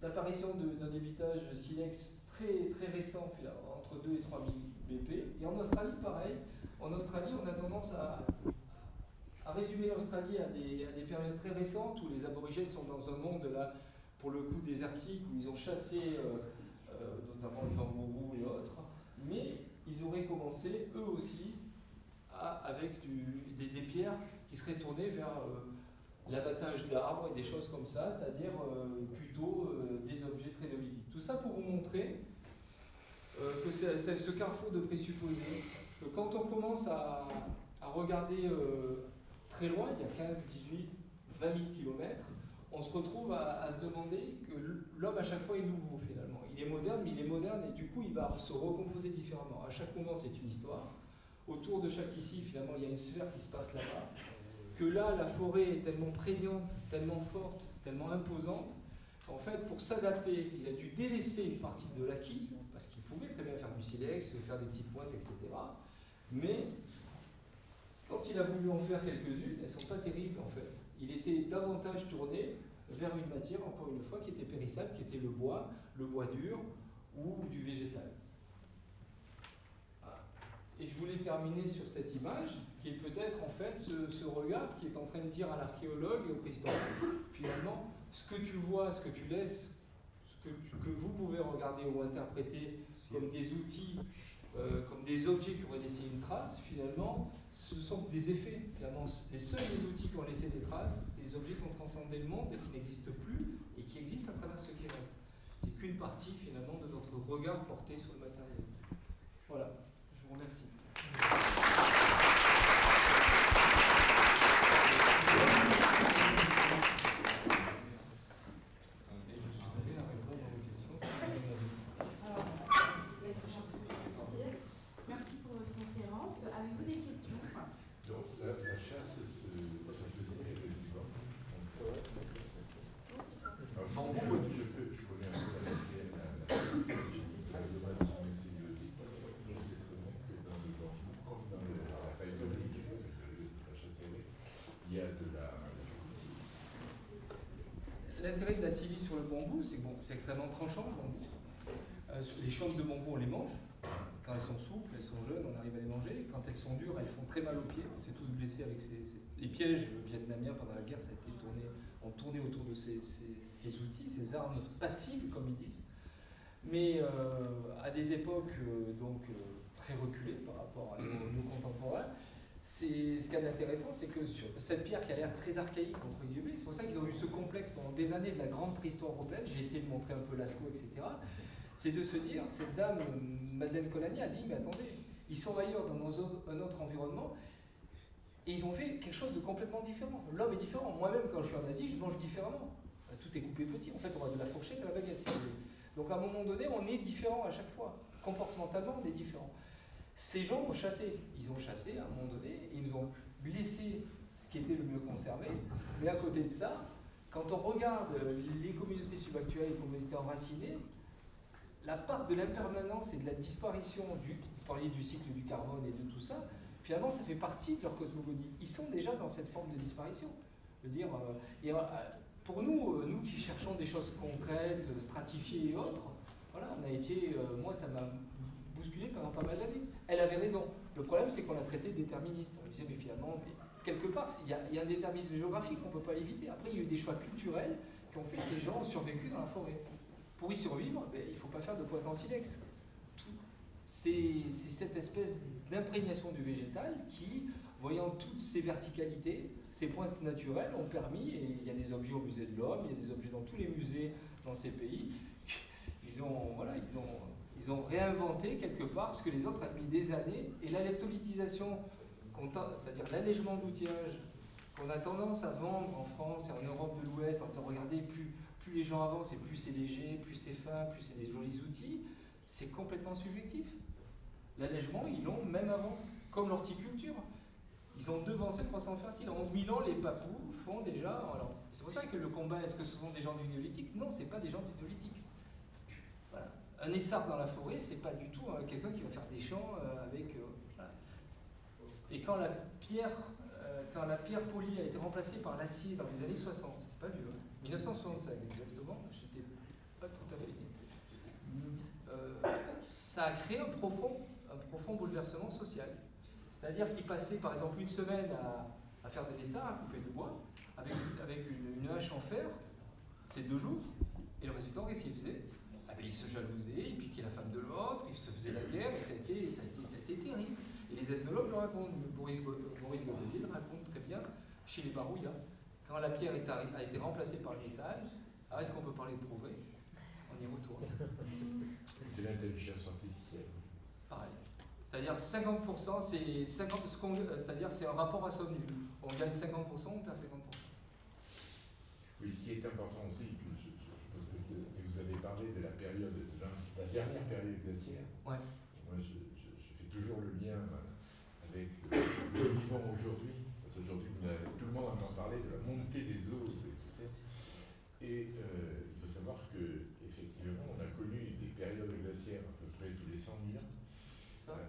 S4: L'apparition d'un débitage silex très, très récent, entre 2 et 3 000 BP. Et en Australie, pareil. En Australie, on a tendance à résumer l'Australie à des périodes très récentes où les aborigènes sont dans un monde, là, pour le coup, désertique, où ils ont chassé notamment le kangourou et autres. Mais ils auraient commencé, eux aussi, avec des pierres qui seraient tournées vers l'abattage d'arbres et des choses comme ça, c'est-à-dire plutôt des objets très néolithiques. Tout ça pour vous montrer que c'est ce carrefour de présupposés, que quand on commence à regarder très loin, il y a 15, 18, 20 000 km, on se retrouve à se demander que l'homme à chaque fois est nouveau finalement. Il est moderne, mais il est moderne et du coup il va se recomposer différemment. À chaque moment c'est une histoire. Autour de chaque ici, finalement, il y a une sphère qui se passe là-bas. Que là, la forêt est tellement prégnante, tellement forte, tellement imposante, qu'en fait, pour s'adapter, il a dû délaisser une partie de l'acquis, parce qu'il pouvait très bien faire du silex, faire des petites pointes, etc. Mais quand il a voulu en faire quelques-unes, elles ne sont pas terribles en fait. Il était davantage tourné vers une matière, encore une fois, qui était périssable, qui était le bois dur ou du végétal. Voilà. Et je voulais terminer sur cette image, qui est peut-être en fait ce regard qui est en train de dire à l'archéologue et au préhistorique, finalement, ce que tu vois, ce que tu laisses, que vous pouvez regarder ou interpréter comme des outils, comme des objets qui auraient laissé une trace, finalement, ce sont des effets. Finalement, les seuls des outils qui ont laissé des traces, c'est des objets qui ont transcendé le monde et qui n'existent plus et qui existent à travers ce qui reste. C'est qu'une partie, finalement, de notre regard porté sur le matériel. Voilà, je vous remercie. L'intérêt de la silice sur le bambou, c'est que bon, c'est extrêmement tranchant le bambou. Les chantes de bambou, on les mange. Quand elles sont souples, elles sont jeunes, on arrive à les manger. Quand elles sont dures, elles font très mal aux pieds. On s'est tous blessés avec les pièges vietnamiens pendant la guerre. Ça a été tourné autour de ces outils, ces armes passives, comme ils disent. Mais à des époques très reculées par rapport à nos contemporains, ce qu'il y a d'intéressant, c'est que sur cette pierre qui a l'air très archaïque, entre guillemets, c'est pour ça qu'ils ont eu ce complexe pendant des années de la grande préhistoire européenne, j'ai essayé de montrer un peu Lascaux, etc., c'est de se dire, cette dame, Madeleine Colagny, a dit, mais attendez, ils sont ailleurs dans un autre environnement, et ils ont fait quelque chose de complètement différent. L'homme est différent. Moi-même, quand je suis en Asie, je mange différemment. Tout est coupé petit. En fait, on a de la fourchette à la baguette, si vous voulez. Donc à un moment donné, on est différent à chaque fois. Comportementalement, on est différent. Ces gens ont chassé. Ils ont chassé à un moment donné, et ils nous ont laissé ce qui était le mieux conservé. Mais à côté de ça, quand on regarde les communautés subactuelles, les communautés enracinées, la part de l'impermanence et de la disparition, vous parliez du cycle du carbone et de tout ça, finalement ça fait partie de leur cosmogonie. Ils sont déjà dans cette forme de disparition. Je veux dire, pour nous qui cherchons des choses concrètes, stratifiées et autres, voilà, on a été, moi ça m'a bousculé pendant pas mal d'années. Elle avait raison. Le problème c'est qu'on l'a traité de déterministe. On disait mais finalement, quelque part, il y a un déterminisme géographique, on ne peut pas l'éviter. Après il y a eu des choix culturels qui ont fait que ces gens ont survécu dans la forêt. Pour y survivre, il ne faut pas faire de pointe en silex. C'est cette espèce d'imprégnation du végétal qui, voyant toutes ces verticalités, ces pointes naturelles, ont permis, et il y a des objets au musée de l'Homme, il y a des objets dans tous les musées dans ces pays, ils ont réinventé quelque part ce que les autres avaient mis des années, et la leptolytisation, c'est-à-dire l'allègement d'outillage, qu'on a tendance à vendre en France et en Europe de l'Ouest, en disant regardez, plus les gens avancent et plus c'est léger, plus c'est fin, plus c'est des jolis outils, c'est complètement subjectif. L'allègement, ils l'ont même avant, comme l'horticulture. Ils ont devancé le croissant fertile. En 11 000 ans, les papous font déjà... Alors, c'est pour ça que le combat, est-ce que ce sont des gens du néolithique? Non, ce n'est pas des gens du néolithique. Voilà. Un essart dans la forêt, c'est pas du tout quelqu'un qui va faire des champs avec... Voilà. Et quand la pierre polie a été remplacée par l'acier dans les années 60, c'est pas vieux, 1965 exactement, j'étais pas tout à fait né, ça a créé un profond bouleversement social. C'est-à-dire qu'ils passaient par exemple une semaine à faire des dessins, à couper du bois, avec une hache en fer, c'est 2 jours, et le résultat, qu'est-ce qu'ils faisaient? Ils se jalousaient, ils piquaient la femme de l'autre, ils se faisaient la guerre, et ça a été terrible. Et les ethnologues le racontent. Maurice Godelier le raconte très bien chez les Barouillas. Quand la pierre a été remplacée par le métal, alors est-ce qu'on peut parler de progrès? On y retourne.
S3: C'est l'intelligence artificielle.
S4: Pareil. C'est-à-dire 50%, c'est-à-dire c'est un rapport à somme nulle. On gagne 50%, on perd 50%.
S3: Oui, ce qui est important aussi, je suppose que vous avez parlé de la période, de la dernière période glaciaire.
S4: Ouais.
S3: Moi, je fais toujours le lien avec le vivant aujourd'hui. Parce qu'aujourd'hui, tout le monde entend parler de la montée des eaux et tout ça. Et il faut savoir qu'effectivement, on a connu des périodes glaciaires à peu près tous les 100 000 ans.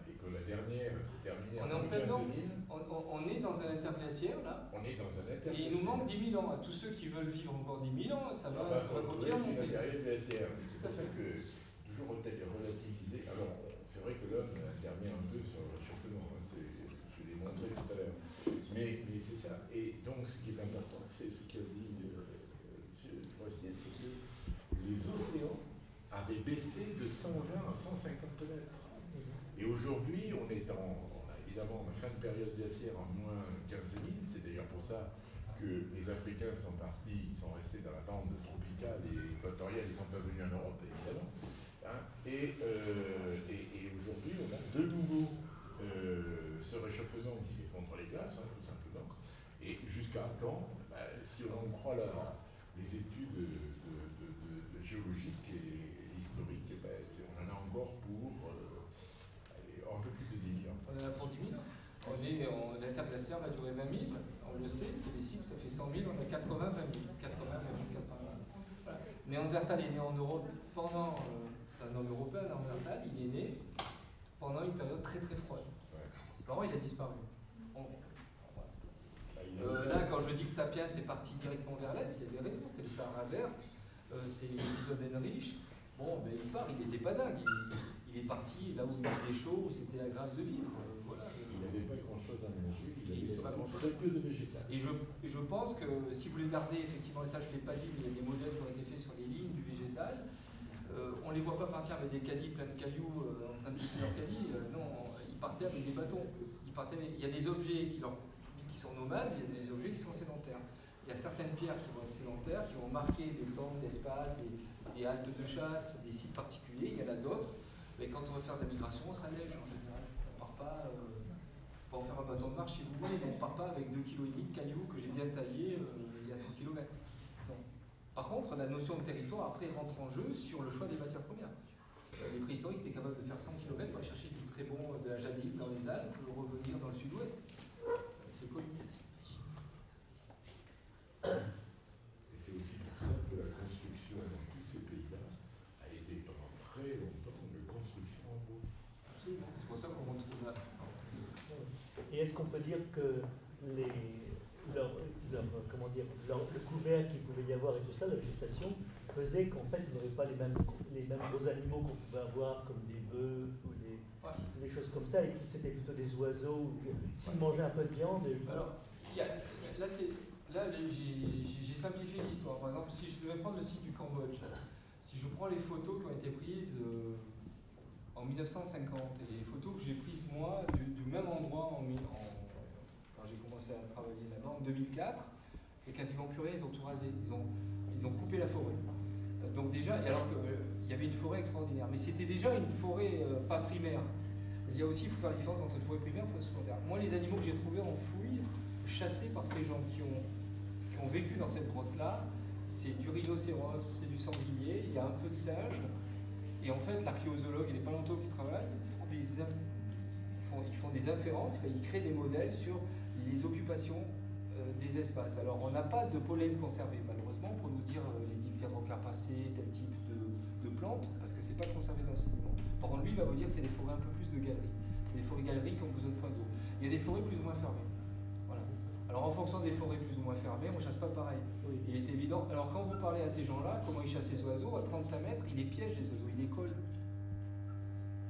S3: Et que la dernière s'est terminée en 15 000.
S4: On est dans un interglaciaire là.
S3: On est dans un interglaciaire.
S4: Et il nous manque évidemment, 10 000 ans, à tous ceux qui veulent vivre encore 10 000 ans, ça va continuer à
S3: La
S4: monter.
S3: période glaciaire. C'est pour ça que toujours relativiser. Alors, c'est vrai que l'homme intervient un peu sur le réchauffement, hein, je l'ai montré tout à l'heure. Mais c'est ça. Et donc, ce qui est important, c'est ce qu'a dit M. Forestier, c'est que les océans avaient baissé de 120 à 150 mètres. Et aujourd'hui, on a évidemment en fin de période glaciaire en moins 15 000. C'est d'ailleurs pour ça que les Africains sont partis, ils sont restés dans la bande tropicale et équatoriale, ils ne sont pas venus en Europe, évidemment. Hein. Et aujourd'hui, on a de nouveau ce réchauffement qui effondre les glaces, hein, tout simplement. Et jusqu'à quand, si on en croit les études géologiques et historiques, on en a encore pour un peu plus de 10 000 ans.
S4: On en a pour 10 000. L'interglaciaire va durer 20 000. On le sait, c'est les cycles, ça fait 100 000, on a 80, 20 000. 80, 20 000, 80 000. Voilà. Néandertal est né en Europe pendant. C'est un homme européen, Néandertal, il est né pendant une période très très froide.
S3: Ouais.
S4: C'est marrant, il a disparu. Là, quand je dis que Sapiens est parti directement vers l'Est, il y a des raisons. C'était le Sahara vert, c'est l'épisode d'Henrich. Bon, ben, il part, il n'était pas dingue. Il est parti là où il faisait chaud, où c'était agréable de vivre. Voilà.
S3: Il n'avait pas grand-chose à manger, il avait
S4: pas grand-chose.
S3: très peu de végétal.
S4: Et je pense que si vous voulez garder, effectivement, et ça je ne l'ai pas dit, mais il y a des modèles qui ont été faits sur les lignes du végétal, on ne les voit pas partir avec des caddies pleins de cailloux en train de pousser leurs caddies. Non, ils partaient avec des bâtons. Il y a des objets qui sont nomades, il y a des objets qui sont sédentaires. Il y a certaines pierres qui vont être sédentaires, qui vont marquer des temps d'espace, des haltes de chasse, des sites particuliers. Il y en a d'autres, mais quand on veut faire de la migration, on s'allège en général. On ne part pas pour faire un bâton de marche si vous voulez, mais on ne part pas avec 2,5 kg de cailloux que j'ai bien taillés il y a 100 km. Non. Par contre, la notion de territoire après rentre en jeu sur le choix des matières premières. Les préhistoriques étaient capables de faire 100 km pour aller chercher du très bon de la jadéite dans les Alpes, revenir dans le sud-ouest. C'est connu.
S3: Et c'est aussi pour ça que la construction dans tous ces pays-là a été pendant très longtemps une construction en bois.
S4: Absolument. C'est pour ça qu'on retrouve là.
S5: Et est-ce qu'on peut dire que le couvert qu'il pouvait y avoir et tout ça, la végétation, faisait qu'en fait, ils n'avaient pas les mêmes gros animaux qu'on pouvait avoir, comme des bœufs ou des choses comme ça, et que c'était plutôt des oiseaux, ou s'ils mangeaient un peu de viande.
S4: Alors, là j'ai simplifié l'histoire. Par exemple, si je devais prendre le site du Cambodge, si je prends les photos qui ont été prises en 1950 et les photos que j'ai prises moi du même endroit quand j'ai commencé à travailler là-bas en 2004, et quasiment plus rien, ils ont tout rasé, ils ont coupé la forêt. Donc déjà, et alors qu'il y avait une forêt extraordinaire, mais c'était déjà une forêt pas primaire. Il y a aussi, il faut faire la différence entre une forêt primaire et une forêt secondaire. Moi, les animaux que j'ai trouvés en fouille, chassés par ces gens qui ont vécu dans cette grotte-là, c'est du rhinocéros, c'est du sanglier, il y a un peu de singe. Et en fait, l'archéozoologue et les paléontologues qui travaillent, ils font des inférences, ils créent des modèles sur les occupations des espaces. Alors, on n'a pas de pollen conservé, malheureusement, pour nous dire les diptères carpacées, tel type de plantes, parce que c'est pas conservé dans le sédiment. Par contre, lui, il va vous dire que c'est des forêts un peu plus de galeries. C'est des forêts galeries qui ont besoin de points d'eau. Il y a des forêts plus ou moins fermées. Voilà. Alors, en fonction des forêts plus ou moins fermées, on ne chasse pas pareil. Oui. Il est évident. Alors, quand vous parlez à ces gens-là, comment ils chassent les oiseaux, à 35 mètres, ils les piègent, les oiseaux, ils les collent.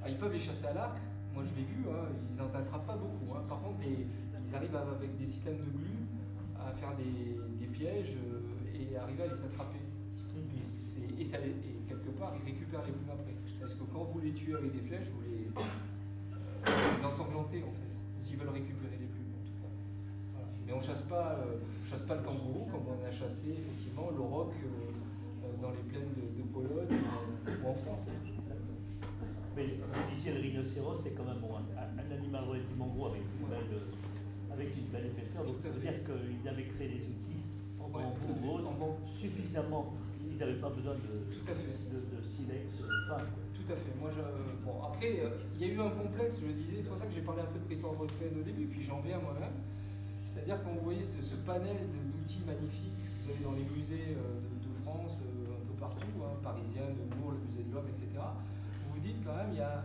S4: Ah, ils peuvent les chasser à l'arc. Moi, je l'ai vu, hein, ils n'en attrapent pas beaucoup. Hein. Par contre, ils arrivent avec des systèmes de glu à faire des pièges et arriver à les attraper. Et quelque part, ils récupèrent les plumes après. Parce que quand vous les tuez avec des flèches, vous les ensanglantez en fait, s'ils veulent récupérer les plumes en tout cas. Voilà. Mais on ne chasse pas le kangourou comme on a chassé effectivement l'auroch dans les plaines de Pologne ou en France.
S5: Mais ici, le rhinocéros, c'est quand même un animal relativement gros avec une belle épaisseur. Donc ça veut dire qu'ils avaient créé des outils en bambou suffisamment. Ils n'avaient pas besoin de silex fin.
S4: Tout à fait. Moi, bon, après, il y a eu un complexe, je le disais, c'est pour ça que j'ai parlé un peu de préhistoire européenne au début, puis j'en viens moi-même. C'est-à-dire quand vous voyez ce panel d'outils magnifiques que vous avez dans les musées de France, un peu partout, hein, parisiens, de Bourg, le musée de l'Homme, etc., vous vous dites quand même il y a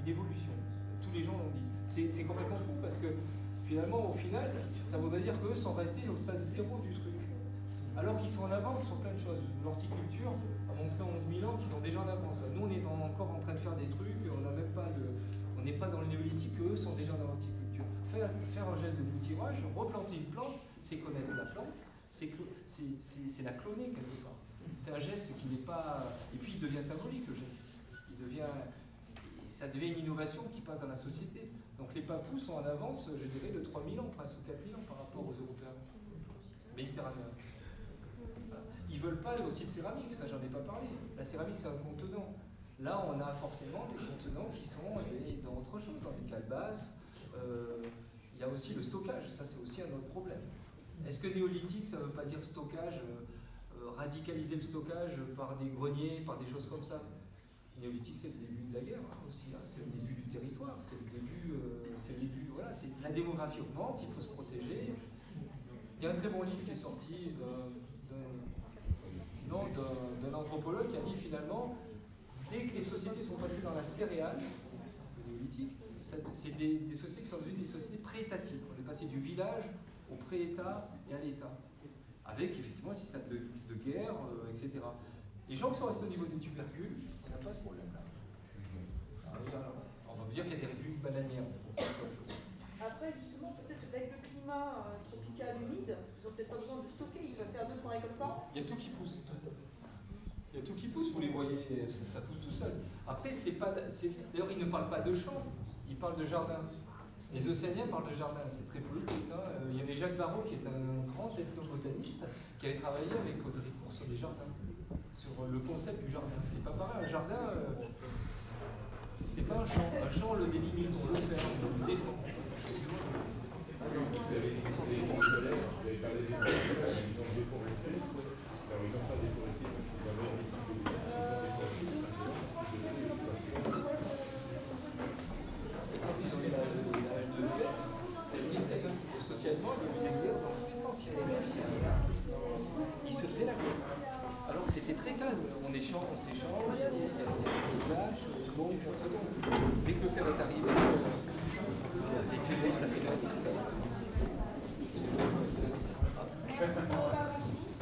S4: une évolution. Tous les gens l'ont dit. C'est complètement fou parce que Finalement, au final, ça voudrait dire qu'eux sont restés au stade 0 du truc. Alors qu'ils sont en avance sur plein de choses. L'horticulture a montré 11 000 ans qu'ils sont déjà en avance. Nous, on est encore en train de faire des trucs, on n'est pas dans le néolithique, eux sont déjà dans l'horticulture. Faire un geste de bouturage, replanter une plante, c'est connaître la plante, c'est la cloner quelque part. C'est un geste qui n'est pas... Et puis il devient symbolique le geste. Ça devient une innovation qui passe dans la société. Donc les papous sont en avance, je dirais, de 3 000 ans, presque, ou 4 000 ans par rapport aux Européens méditerranéens. Ils ne veulent pas aussi de céramique, ça j'en ai pas parlé. La céramique c'est un contenant. Là on a forcément des contenants qui sont dans autre chose, dans des calebasses. Il y a aussi le stockage, ça c'est aussi un autre problème. Est-ce que néolithique ça ne veut pas dire stockage, radicaliser le stockage par des greniers, par des choses comme ça? Néolithique c'est le début de la guerre aussi, hein. C'est le début du territoire, c'est le début, voilà, c'est la démographie augmente, il faut se protéger. Il y a un très bon livre qui est sorti d'un anthropologue qui a dit finalement, dès que les sociétés sont passées dans la céréale, le néolithique, c'est des sociétés qui sont devenues des sociétés pré-étatiques. On est passé du village au pré-État et à l'État, avec effectivement un système de guerre, etc. Les gens qui sont restés au niveau des tubercules, il n'y a pas ce problème-là. On va vous dire qu'il y a des républiques bananières, c'est autre chose.
S6: Après, justement, peut-être avec le climat tropical humide, ils n'ont peut-être pas besoin de stocker, ils peuvent faire 2-3 récoltements.
S4: Il y a tout qui pousse. Il y a tout qui pousse, vous les voyez, ça pousse tout seul. Après, d'ailleurs, ils ne parlent pas de champs, ils parlent de jardin. Les Océaniens parlent de jardin, c'est très politique. Hein. Il y avait Jacques Barrault, qui est un grand ethnobotaniste, qui avait travaillé avec Audrey Cour sur des jardins, sur le concept du jardin. C'est pas pareil, un jardin, c'est pas un champ. Un champ, on le délimite, on le ferme, on le défend.
S3: Vous avez parlé des ils ont déforesté. Alors, ils n'ont pas déforesté parce qu'ils avaient une équipe de
S4: socialement, il y avait des guerres dans tous les sens. Ils se faisaient la guerre. Alors que c'était très calme. On s'échange, il y a des clashs, donc contre donc. Dès que le fer est arrivé,